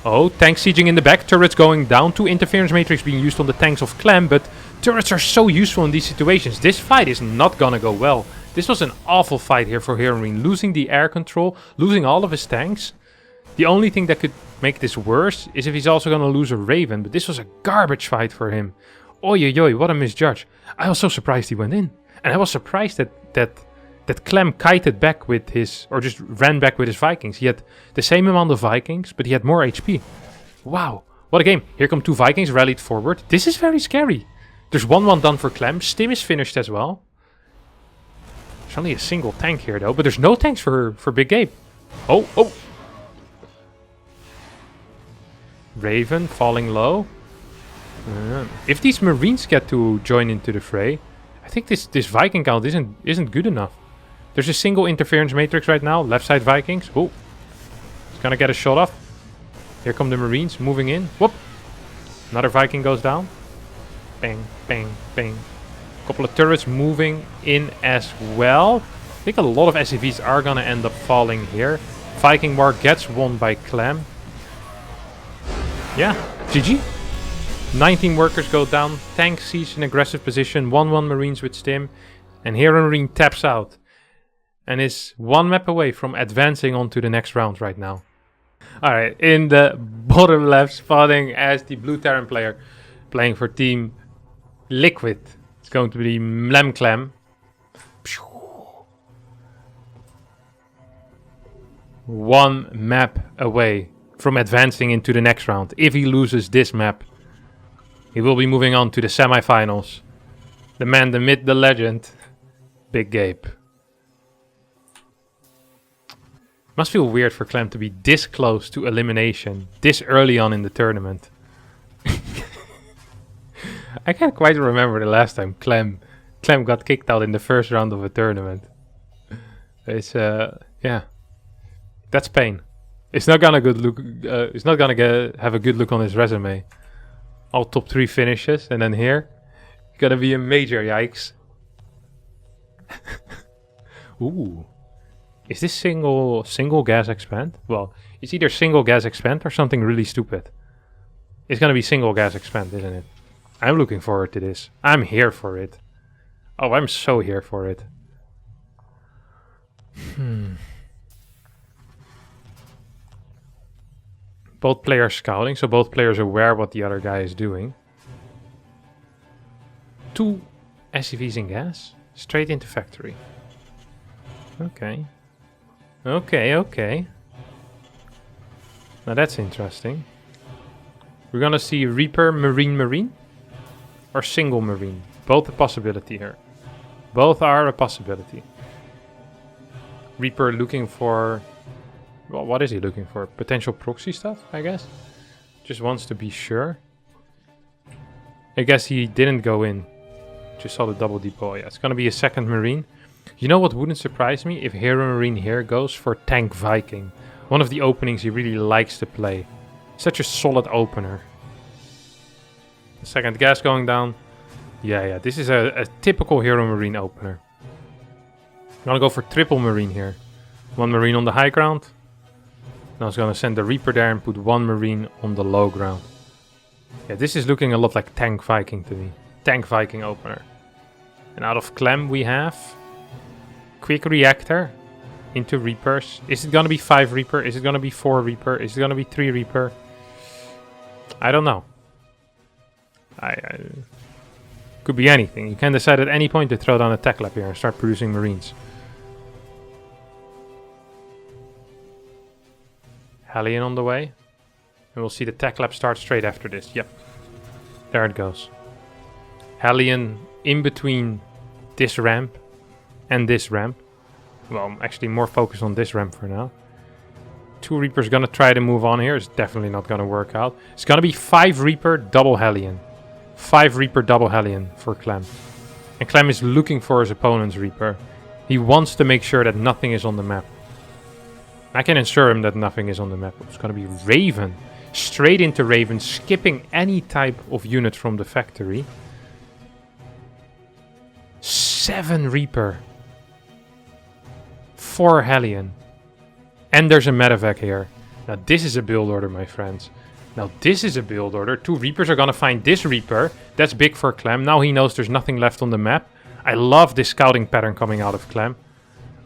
Oh, tank sieging in the back. Turrets going down. 2 interference matrix being used on the tanks of Clem, but turrets are so useful in these situations. This fight is not gonna go well. This was an awful fight here for HeroMarinE. Losing the air control, losing all of his tanks. The only thing that could make this worse is if he's also gonna lose a Raven, but this was a garbage fight for him. Oy oy oy, what a misjudge. I was so surprised he went in. And I was surprised that Clem kited back with his, or just ran back with his Vikings. He had the same amount of Vikings, but he had more HP. Wow, what a game. Here come 2 Vikings rallied forward. This is very scary. There's 1-1 done for Clem. Stim is finished as well. There's only a single tank here though, but there's no tanks for Big Gabe. Oh, oh. Raven falling low. If these Marines get to join into the fray, I think this Viking count isn't good enough. There's a single interference matrix right now. Left side Vikings. Oh. He's gonna get a shot off. Here come the Marines moving in. Whoop. Another Viking goes down. Bang, bang, bang. Couple of turrets moving in as well. I think a lot of SCVs are gonna end up falling here. Viking War gets won by Clem. Yeah, GG. 19 workers go down. Tank sees an aggressive position. 1-1 Marines with Stim. And HeroMarinE taps out. And is one map away from advancing on to the next round right now. Alright, in the bottom left, spotting as the Blue Terran player playing for Team Liquid. It's going to be Clem. One map away from advancing into the next round. If he loses this map, he will be moving on to the semifinals. The man, the myth, the legend, Big Gabe. Must feel weird for Clem to be this close to elimination, this early on in the tournament. I can't quite remember the last time Clem got kicked out in the first round of a tournament. It's yeah, that's pain. It's not gonna good look. It's not gonna have a good look on his resume. All top 3 finishes, and then here, gonna be a major yikes. Ooh. Is this single gas expand? Well, it's either single gas expand or something really stupid. It's gonna be single gas expand, isn't it? I'm looking forward to this. I'm here for it. Oh, I'm so here for it. Both players scouting, so both players aware what the other guy is doing. 2 SCVs in gas, straight into factory. Okay. Okay. Now that's interesting. We're gonna see Reaper, Marine, or single Marine. Both a possibility here. Both are a possibility. Reaper looking for... Well, what is he looking for? Potential proxy stuff, I guess? Just wants to be sure. I guess he didn't go in. Just saw the double depot. Yeah, it's gonna be a second Marine. You know what wouldn't surprise me? If HeroMarinE here goes for Tank Viking. One of the openings he really likes to play. Such a solid opener. Second gas going down. Yeah, this is a typical HeroMarinE opener. I'm gonna go for triple Marine here. 1 Marine on the high ground. Now I was gonna send the Reaper there and put 1 Marine on the low ground. Yeah, this is looking a lot like Tank Viking to me. Tank Viking opener. And out of Clem we have... Quick Reactor into Reapers. Is it gonna be 5 Reaper? Is it gonna be 4 Reaper? Is it gonna be 3 Reaper? I don't know. Could be anything. You can decide at any point to throw down a tech lab here and start producing Marines. Hellion on the way. And we'll see the tech lab start straight after this. Yep. There it goes. Hellion in between this ramp and this ramp. Well, I'm actually more focused on this ramp for now. 2 Reapers gonna try to move on here. It's definitely not gonna work out. It's gonna be 5 Reaper, double Hellion. 5 Reaper, double Hellion for Clem. And Clem is looking for his opponent's Reaper. He wants to make sure that nothing is on the map. I can ensure him that nothing is on the map. It's gonna be Raven. Straight into Raven, skipping any type of unit from the factory. 7 Reaper. 4 Hellion. And there's a medevac here. Now this is a build order, my friends. Now this is a build order. 2 Reapers are gonna find this Reaper. That's big for Clem. Now he knows there's nothing left on the map. I love this scouting pattern coming out of Clem.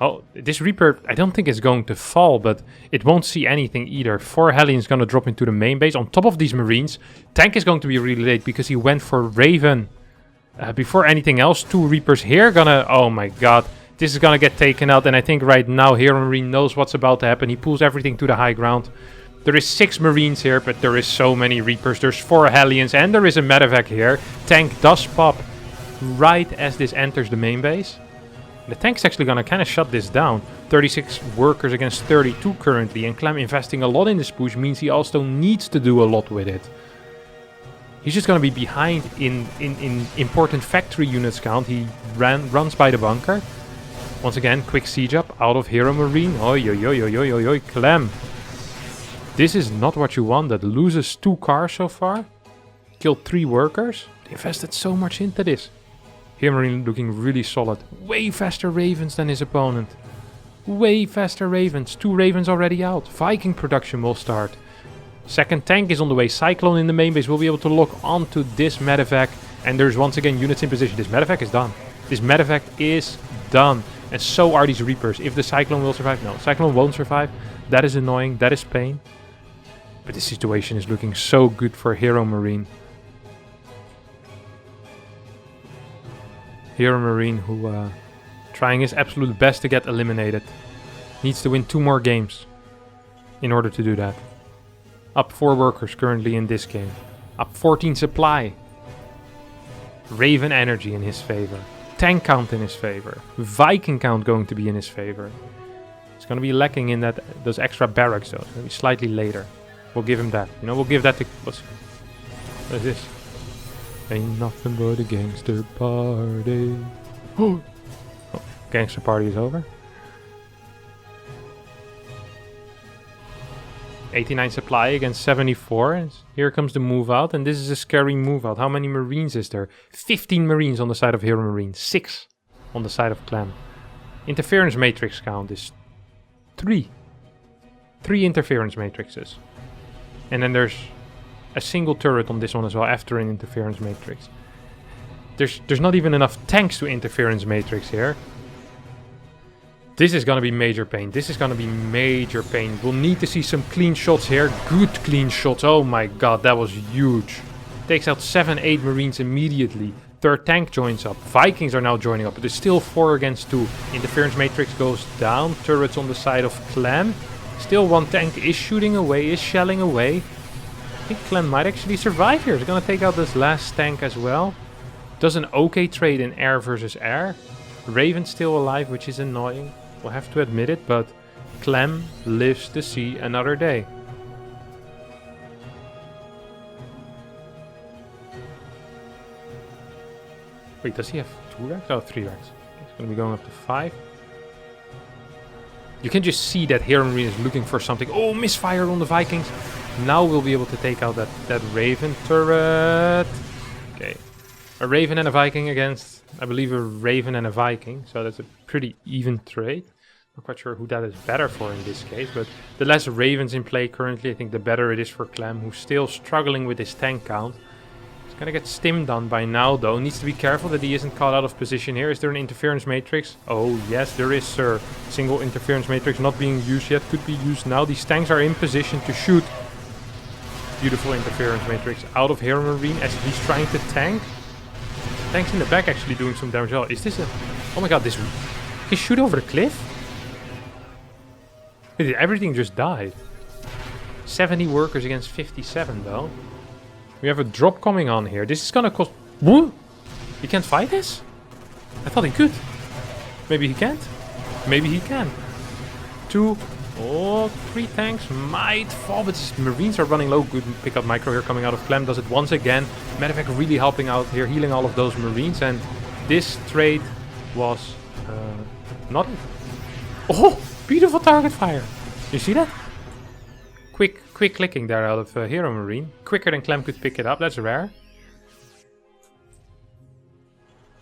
Oh, this Reaper, I don't think it's going to fall, but it won't see anything either. 4 Hellions gonna drop into the main base. On top of these Marines, Tank is going to be really late because he went for Raven. Before anything else, 2 Reapers here gonna... Oh my god. This is gonna get taken out, and I think right now HeroMarinE knows what's about to happen. He pulls everything to the high ground. There is 6 Marines here, but there is so many Reapers. There's 4 Hellions, and there is a medevac here. Tank does pop right as this enters the main base. The tank's actually gonna kind of shut this down. 36 workers against 32 currently, and Clem investing a lot in this push means he also needs to do a lot with it. He's just gonna be behind in important factory units count. He runs by the bunker. Once again, quick siege up out of HeroMarinE. Oi, Clem. This is not what you wanted. Loses 2 cars so far. Killed 3 workers. They invested so much into this. HeroMarinE looking really solid. Way faster Ravens than his opponent. Way faster Ravens. 2 Ravens already out. Viking production will start. Second tank is on the way. Cyclone in the main base will be able to lock onto this medevac. And there's once again units in position. This medevac is done. This medevac is done. And so are these Reapers. If the Cyclone will survive. No, Cyclone won't survive. That is annoying. That is pain. But the situation is looking so good for HeroMarinE. HeroMarinE, who trying his absolute best to get eliminated, needs to win 2 more games in order to do that. Up 4 workers currently in this game. Up 14 supply. Raven energy in his favor. Tank count in his favor. Viking count going to be in his favor. It's going to be lacking in those extra barracks though. It's going to be slightly later. We'll give him that. You know, we'll give that to... What is this? Ain't nothing but a gangster party. Oh, gangster party is over. 89 supply against 74. And here comes the move out. And this is a scary move out. How many Marines is there? 15 Marines on the side of HeroMarinE. 6 on the side of Clem. Interference matrix count is 3. 3 interference matrices. And then there's a single turret on this one as well after an interference matrix. There's not even enough tanks to interference matrix here. This is going to be major pain. This is going to be major pain. We'll need to see some clean shots here. Good clean shots. Oh my god, that was huge. Takes out 7-8 Marines immediately. Third tank joins up. Vikings are now joining up. But there's still 4 against 2. Interference matrix goes down. Turrets on the side of Clem. Still 1 tank is shooting away, is shelling away. I think Clem might actually survive here. He's going to take out this last tank as well. Does an okay trade in air versus air. Raven's still alive, which is annoying. We'll have to admit it, but Clem lives to see another day. Wait, does he have 2 racks? Oh, 3 racks. He's going to be going up to 5. You can just see that HeroMarinE is looking for something. Oh, misfire on the Vikings. Now we'll be able to take out that Raven turret. Okay. A Raven and a Viking against, I believe, a Raven and a Viking. So that's a pretty even trade. Not quite sure who that is better for in this case. But the less Ravens in play currently, I think the better it is for Clem, who's still struggling with his tank count. He's gonna get stim done by now though. Needs to be careful that he isn't caught out of position here. Is there an interference matrix? Oh yes, there is, sir. Single interference matrix not being used yet. Could be used now. These tanks are in position to shoot. Beautiful interference matrix out of HeroMarinE as he's trying to tank. Tanks in the back actually doing some damage. Oh, is this a... Oh my god, this... He shoot over the cliff? Everything just died. 70 workers against 57 though. We have a drop coming on here. This is gonna cost... Woo! He can't fight this? I thought he could. Maybe he can't. Maybe he can. 2... Oh, 3 tanks might fall, but these Marines are running low. Good pickup micro here coming out of Clem. Does it once again. Medevac really helping out here, healing all of those Marines. And this trade was not... Oh, beautiful target fire. You see that? Quick clicking there out of HeroMarinE. Quicker than Clem could pick it up. That's rare.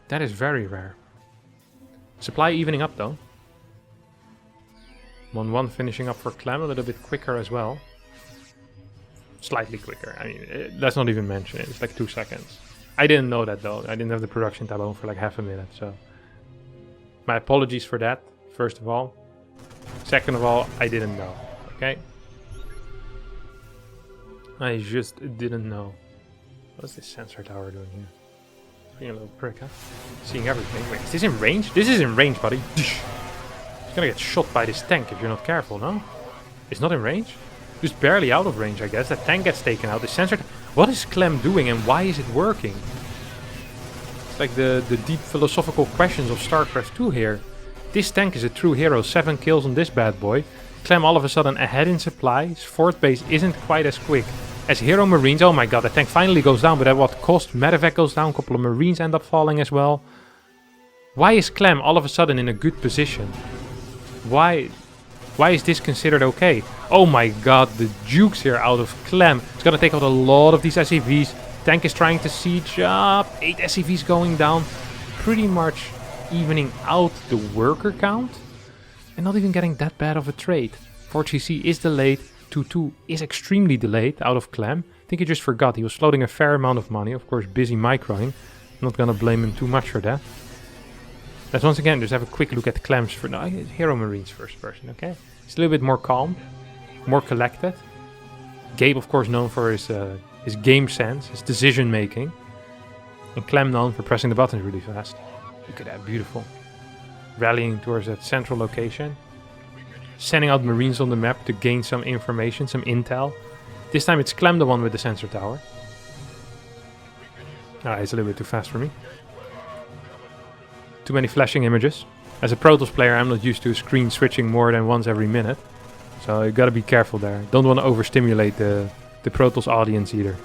That is very rare. Supply evening up though. 1-1 finishing up for Clem, a little bit quicker as well. Slightly quicker. I mean, let's not even mention it. It's like 2 seconds. I didn't know that though. I didn't have the production tab on for like half a minute, so... My apologies for that, first of all. Second of all, I didn't know, okay? I just didn't know. What is this sensor tower doing here? Being a little prick, huh? Seeing everything. Wait, is this in range? This is in range, buddy. He's gonna get shot by this tank if you're not careful, no? It's not in range? Just barely out of range, I guess. That tank gets taken out. The sensor... What is Clem doing and why is it working? It's like the deep philosophical questions of StarCraft 2 here. This tank is a true hero. 7 kills on this bad boy. Clem all of a sudden ahead in supply. His fourth base isn't quite as quick as HeroMarinE's. Oh my god, the tank finally goes down, but at what cost? Medevac goes down. A couple of Marines end up falling as well. Why is Clem all of a sudden in a good position? Why is this considered okay? Oh my god, the jukes here out of Clem. It's gonna take out a lot of these SCVs. Tank is trying to siege up. 8 SCVs going down. Pretty much evening out the worker count. And not even getting that bad of a trade. 4GC is delayed. 2-2 is extremely delayed out of Clem. I think he just forgot. He was floating a fair amount of money. Of course, busy microing. Not gonna blame him too much for that. Let's once again just have a quick look at Clem's HeroMarine's first person, okay? He's a little bit more calm, more collected. Gabe, of course, known for his game sense, his decision making. And Clem known for pressing the buttons really fast. Look at that, beautiful. Rallying towards that central location. Sending out Marines on the map to gain some information, some intel. This time it's Clem the one with the sensor tower. It's a little bit too fast for me. Too many flashing images. As a Protoss player, I'm not used to screen switching more than once every minute. So you gotta be careful there. Don't want to overstimulate the Protoss audience either.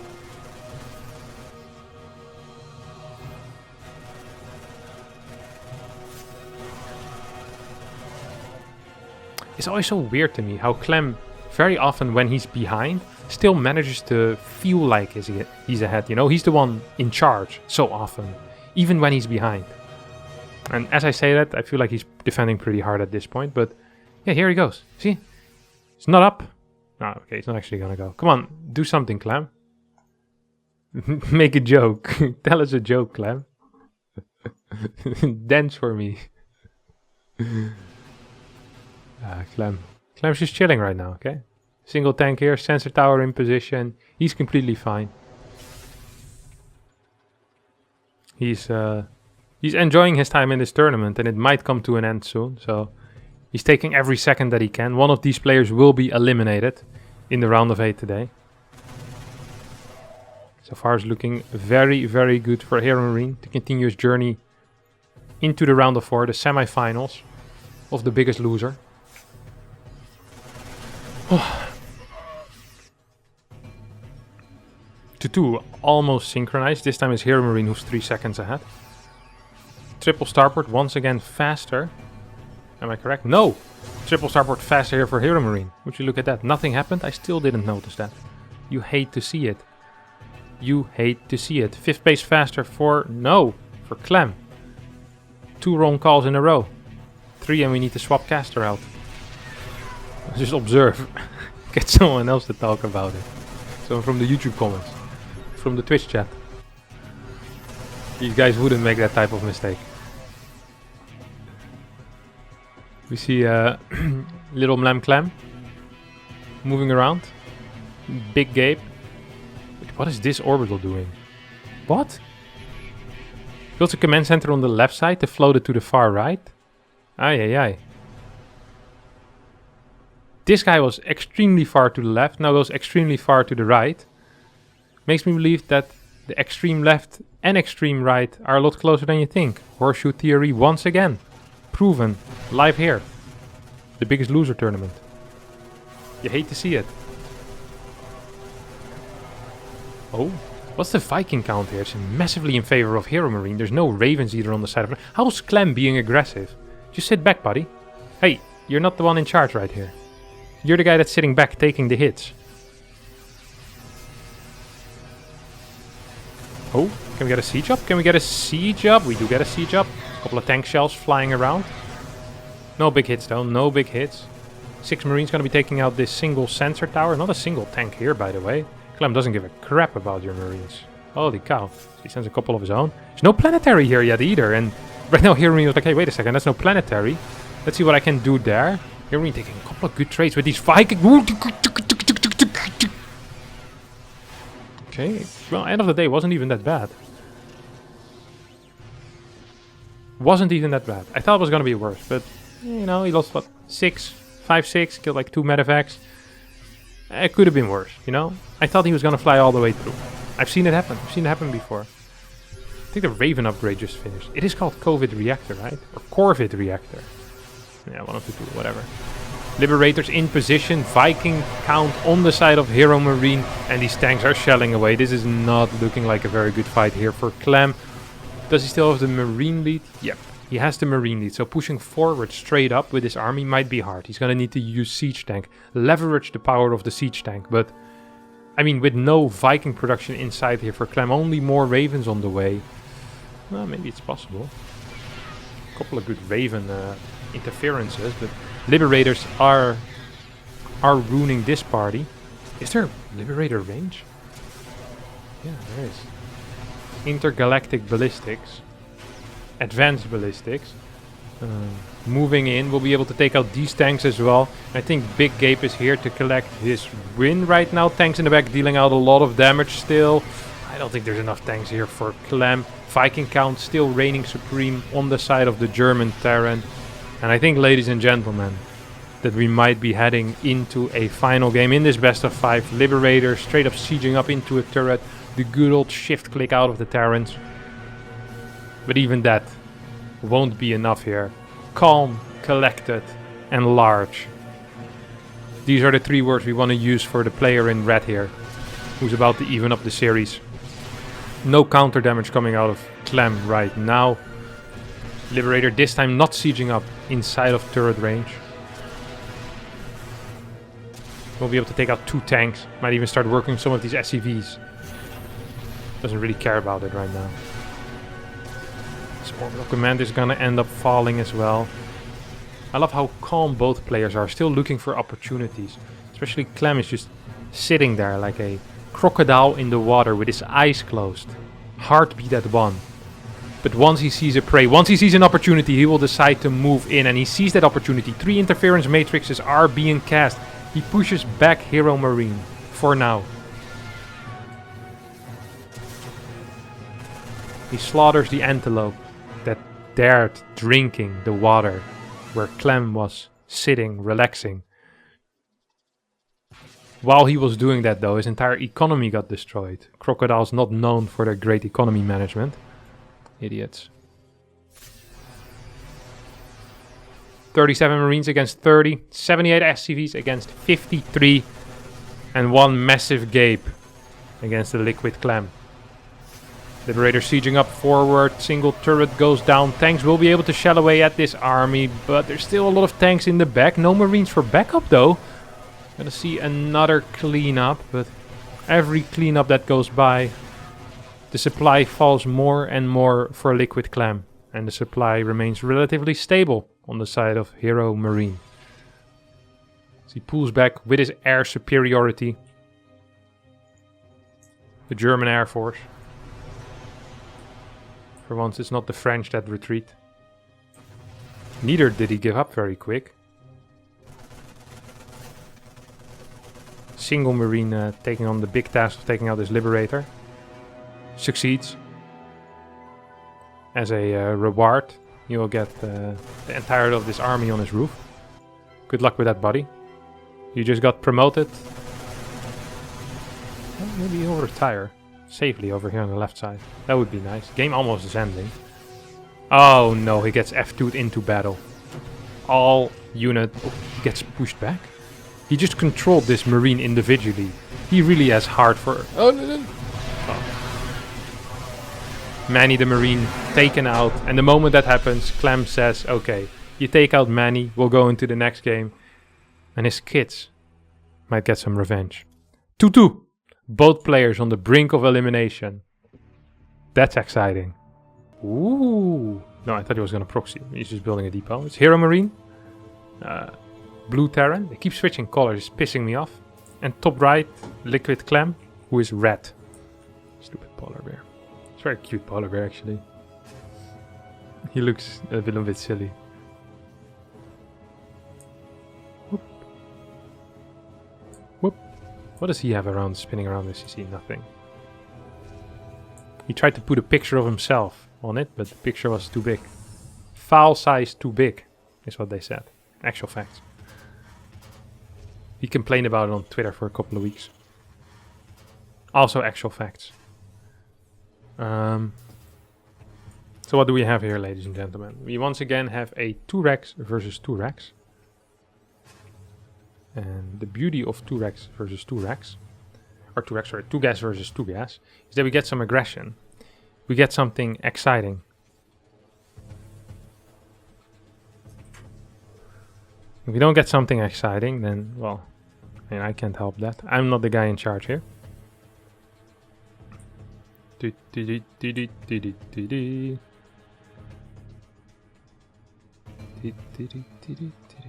It's always so weird to me how Clem, very often when he's behind, still manages to feel like he's ahead. You know, he's the one in charge so often, even when he's behind. And as I say that, I feel like he's defending pretty hard at this point. But yeah, here he goes. See? It's not up. Oh, okay, it's not actually gonna go. Come on, do something, Clem. Make a joke. Tell us a joke, Clem. Dance for me. Clem. Clem's just chilling right now, okay? Single tank here, sensor tower in position. He's completely fine. He's enjoying his time in this tournament, and it might come to an end soon. So he's taking every second that he can. One of these players will be eliminated in the round of 8 today. So far it's looking very, very good for HeroMarinE to continue his journey into the round of 4, the semi-finals of the biggest loser. 2-2 almost synchronized. This time it's HeroMarinE who's 3 seconds ahead. Triple starboard once again faster. Am I correct? No! Triple starboard faster here for HeroMarinE. Would you look at that? Nothing happened. I still didn't notice that. You hate to see it. You hate to see it. 5th base faster for... No! For Clem. 2 wrong calls in a row. 3 and we need to swap caster out. Just observe. Get someone else to talk about it. Someone from the YouTube comments. From the Twitch chat. These guys wouldn't make that type of mistake. We see little Mlam Clem moving around. Big Gabe. What is this orbital doing? What? Builds a command center on the left side to float it to the far right. Aye. This guy was extremely far to the left, now goes extremely far to the right. Makes me believe that the extreme left and extreme right are a lot closer than you think. Horseshoe theory once again. Proven. Live here. The biggest loser tournament. You hate to see it. Oh, what's the Viking count here? It's massively in favor of HeroMarinE. There's no Ravens either on the side of it. How's Clem being aggressive? Just sit back, buddy. Hey, you're not the one in charge right here. You're the guy that's sitting back taking the hits. Oh, can we get a siege up? Can we get a siege up? We do get a siege up. A couple of tank shells flying around. No big hits though, no big hits. 6 Marines gonna be taking out this single sensor tower. Not a single tank here, by the way. Clem doesn't give a crap about your Marines. Holy cow. He sends a couple of his own. There's no planetary here yet either. And right now HeroMarinE was like, hey, wait a second, that's no planetary. Let's see what I can do there. HeroMarinE taking a couple of good trades with these Vikings. Okay, well, end of the day, wasn't even that bad. Wasn't even that bad. I thought it was gonna be worse, but, you know, he lost, what, 5-6, killed like 2 medevacs. It could have been worse, you know? I thought he was gonna fly all the way through. I've seen it happen. I've seen it happen before. I think the Raven upgrade just finished. It is called COVID Reactor, right? Or Corvid Reactor. Yeah, one of the two, whatever. Liberators in position. Viking count on the side of HeroMarinE. And these tanks are shelling away. This is not looking like a very good fight here for Clem. Does he still have the Marine lead? Yep. He has the Marine lead, so pushing forward straight up with his army might be hard. He's gonna need to use Siege Tank, leverage the power of the Siege Tank, but I mean, with no Viking production inside here for Clem, only more ravens on the way. Well, maybe it's possible. A couple of good raven interferences, but liberators are ruining this party. Is there liberator range? Yeah, there is. Intergalactic ballistics. Advanced ballistics. Moving in, we'll be able to take out these tanks as well. I think Big Gape is here to collect his win right now. Tanks in the back dealing out a lot of damage still. I don't think there's enough tanks here for Clem. Viking count still reigning supreme on the side of the German Terran. And I think, ladies and gentlemen, that we might be heading into a final game in this best of 5. Liberator straight up sieging up into a turret. The good old shift click out of the Terrans. But even that won't be enough here. Calm, collected, and large. These are the 3 words we want to use for the player in red here, who's about to even up the series. No counter damage coming out of Clem right now. Liberator this time not sieging up inside of turret range. We'll be able to take out 2 tanks. Might even start working some of these SCVs. Doesn't really care about it right now. Orbital Command is gonna end up falling as well. I love how calm both players are, still looking for opportunities. Especially Clem is just sitting there like a crocodile in the water with his eyes closed. Heartbeat at 1. But once he sees a prey, once he sees an opportunity, he will decide to move in, and he sees that opportunity. 3 interference matrices are being cast. He pushes back HeroMarinE for now. He slaughters the antelope that dared drinking the water where Clem was sitting, relaxing. While he was doing that though, his entire economy got destroyed. Crocodiles not known for their great economy management. Idiots. 37 Marines against 30, 78 SCVs against 53, and 1 massive Gape against the Liquid Clem. Liberator sieging up forward, single turret goes down. Tanks will be able to shell away at this army, but there's still a lot of tanks in the back. No Marines for backup though. Gonna see another cleanup, but every cleanup that goes by, the supply falls more and more for Liquid Clem, and the supply remains relatively stable on the side of HeroMarinE. So he pulls back with his air superiority. The German Air Force. For once, it's not the French that retreat. Neither did he give up very quick. Single Marine taking on the big task of taking out this Liberator. Succeeds. As a reward, he will get the entirety of this army on his roof. Good luck with that, buddy. You just got promoted. Well, maybe he'll retire safely over here on the left side. That would be nice. Game almost is ending. Oh no, he gets F2'd into battle. All unit gets pushed back. He just controlled this Marine individually. He really has heart for... Oh, no. Manny the Marine taken out. And the moment that happens, Clem says, okay, you take out Manny, we'll go into the next game. And his kids might get some revenge. 2-2. Both players on the brink of elimination. That's exciting. Ooh. No, I thought he was going to proxy. He's just building a depot. It's HeroMarinE. Blue Terran. They keep switching colors. It's pissing me off. And top right, Liquid Clem, who is red. Stupid polar bear. It's a very cute polar bear, actually. He looks a little bit silly. Whoop. Whoop. What does he have around, spinning around this? You see nothing. He tried to put a picture of himself on it, but the picture was too big. File size too big, is what they said. Actual facts. He complained about it on Twitter for a couple of weeks. Also actual facts. So what do we have here, ladies and gentlemen? We once again have a 2-Rex versus 2-Rex. And the beauty of 2-Rex versus 2-Rex, or 2-Rex, sorry, 2-Gas versus 2-Gas, is that we get some aggression. We get something exciting. If we don't get something exciting, then, well, I can't help that. I'm not the guy in charge here.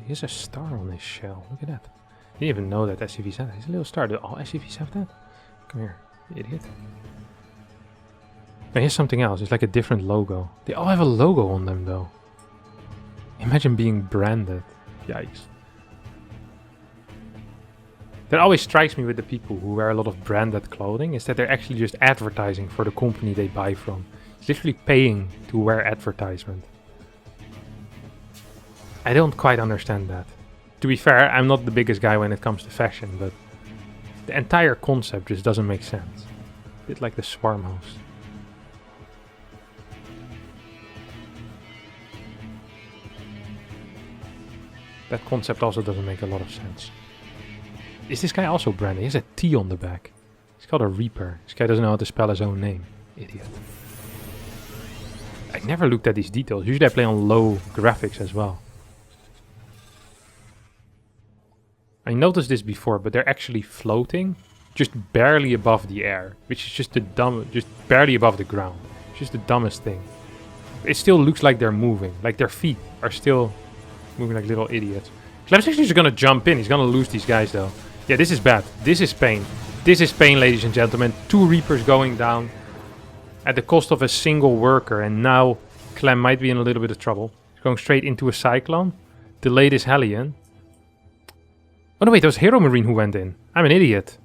Here's a star on his shell. Look at that. Didn't even know that SCVs had that. Here's a little star. Do all SCVs have that? Come here, idiot. Now here's something else. It's like a different logo. They all have a logo on them though. Imagine being branded. Yikes. That always strikes me with the people who wear a lot of branded clothing, is that they're actually just advertising for the company they buy from. It's literally paying to wear advertisement. I don't quite understand that. To be fair, I'm not the biggest guy when it comes to fashion, but the entire concept just doesn't make sense. A bit like the Swarm host. That concept also doesn't make a lot of sense. Is this guy also branded? He has a T on the back. He's called a Reaper. This guy doesn't know how to spell his own name. Idiot. I never looked at these details. Usually I play on low graphics as well. I noticed this before, but they're actually floating just barely above the air, which is just just barely above the ground. It's just the dumbest thing. It still looks like they're moving, like their feet are still moving like little idiots. Clem's actually just gonna jump in. He's gonna lose these guys though. Yeah, this is bad. This is pain. This is pain, ladies and gentlemen. 2 Reapers going down at the cost of a single worker, and now Clem might be in a little bit of trouble. He's going straight into a Cyclone. Delayed his Hellion. Oh no, wait, that was HeroMarinE who went in. I'm an idiot.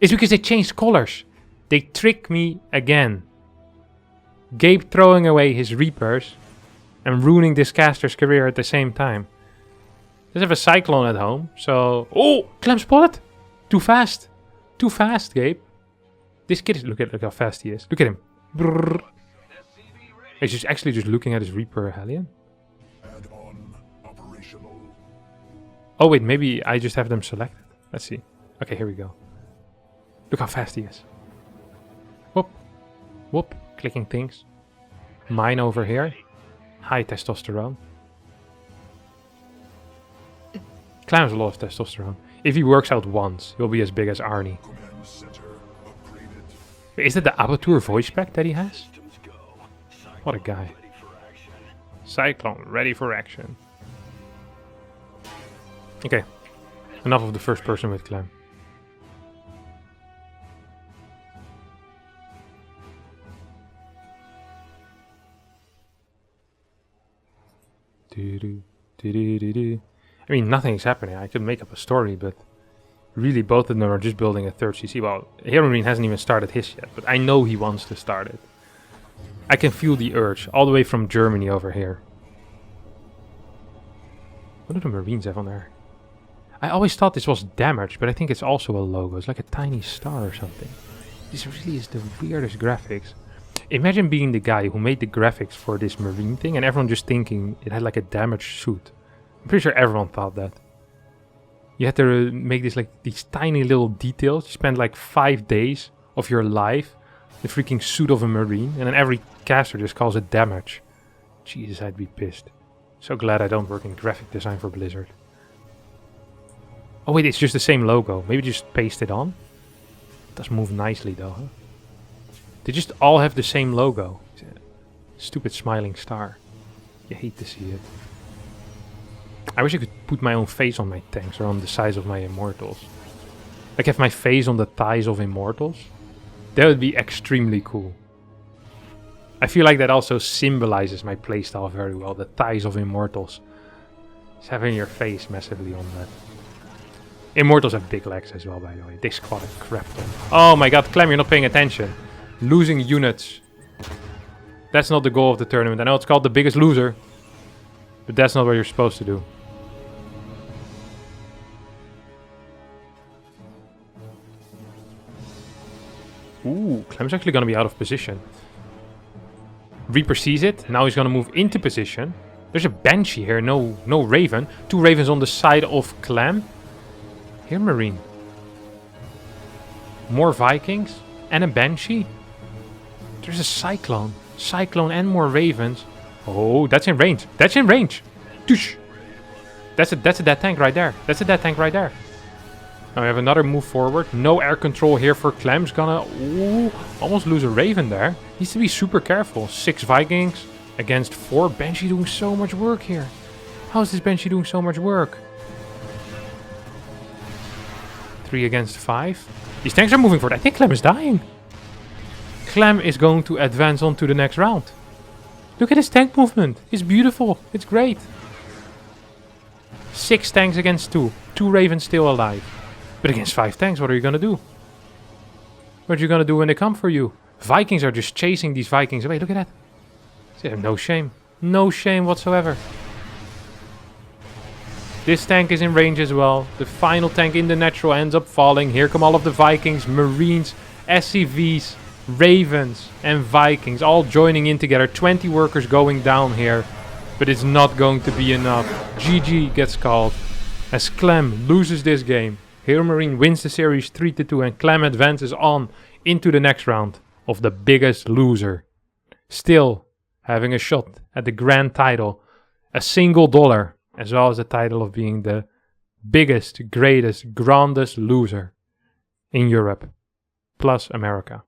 It's because they changed colors. They trick me again. Gabe throwing away his Reapers and ruining this caster's career at the same time. Let's have a Cyclone at home, so... Oh! Clem spotted! Too fast! Too fast, Gabe. This kid is... Look how fast he is. Look at him. Brrr. He's just actually just looking at his Reaper Hellion. Oh wait, maybe I just have them selected. Let's see. Okay, here we go. Look how fast he is. Whoop. Whoop. Clicking things. Mine over here. High testosterone. Clem's a lot of testosterone. If he works out once, he'll be as big as Arnie. Wait, is that the Abattoir voice pack that he has? What a guy. Cyclone, ready for action. Okay, enough of the first person with Clem. I mean, nothing's happening. I could make up a story, but really both of them are just building a third CC. Well, HeroMarinE hasn't even started his yet, but I know he wants to start it. I can feel the urge, all the way from Germany over here. What do the Marines have on there? I always thought this was damage, but I think it's also a logo. It's like a tiny star or something. This really is the weirdest graphics. Imagine being the guy who made the graphics for this Marine thing and everyone just thinking it had like a damaged suit. I'm pretty sure everyone thought that. You had to make this like these tiny little details. You spend like 5 days of your life the freaking suit of a Marine, and then every caster just calls it damage. Jesus, I'd be pissed. So glad I don't work in graphic design for Blizzard. Oh wait, it's just the same logo. Maybe just paste it on? It does move nicely though, huh? They just all have the same logo. Stupid smiling star. You hate to see it. I wish I could put my own face on my tanks or on the size of my Immortals. Like have my face on the thighs of Immortals. That would be extremely cool. I feel like that also symbolizes my playstyle very well. The thighs of Immortals. Just having your face massively on that. Immortals have big legs as well, by the way. They squat a crap ton. Oh my god, Clem, you're not paying attention. Losing units. That's not the goal of the tournament. I know it's called the biggest loser. But that's not what you're supposed to do. Ooh, Clem's actually going to be out of position. Reaper sees it. Now he's going to move into position. There's a Banshee here. No Raven. 2 Ravens on the side of Clem. HeroMarinE. More Vikings. And a Banshee. There's a Cyclone. Cyclone and more Ravens. Oh, that's in range. That's in range. Tush. That's a dead tank right there. That's a dead tank right there. Now we have another move forward. No air control here for Clem's gonna almost lose a Raven there. Needs to be super careful. 6 Vikings against 4. Banshee doing so much work here. How is this Banshee doing so much work? 3 against 5. These tanks are moving forward. I think Clem is dying. Clem is going to advance on to the next round. Look at his tank movement. It's beautiful. It's great. 6 tanks against 2. 2 Ravens still alive. But against 5 tanks, what are you going to do? What are you going to do when they come for you? Vikings are just chasing these Vikings away. Look at that. They have no shame. No shame whatsoever. This tank is in range as well. The final tank in the natural ends up falling. Here come all of the Vikings, Marines, SCVs, Ravens and Vikings all joining in together. 20 workers going down here. But it's not going to be enough. GG gets called as Clem loses this game. HeroMarinE wins the series 3-2 and Clem advances on into the next round of the biggest loser. Still having a shot at the grand title. A single dollar. As well as the title of being the biggest, greatest, grandest loser in Europe. Plus America.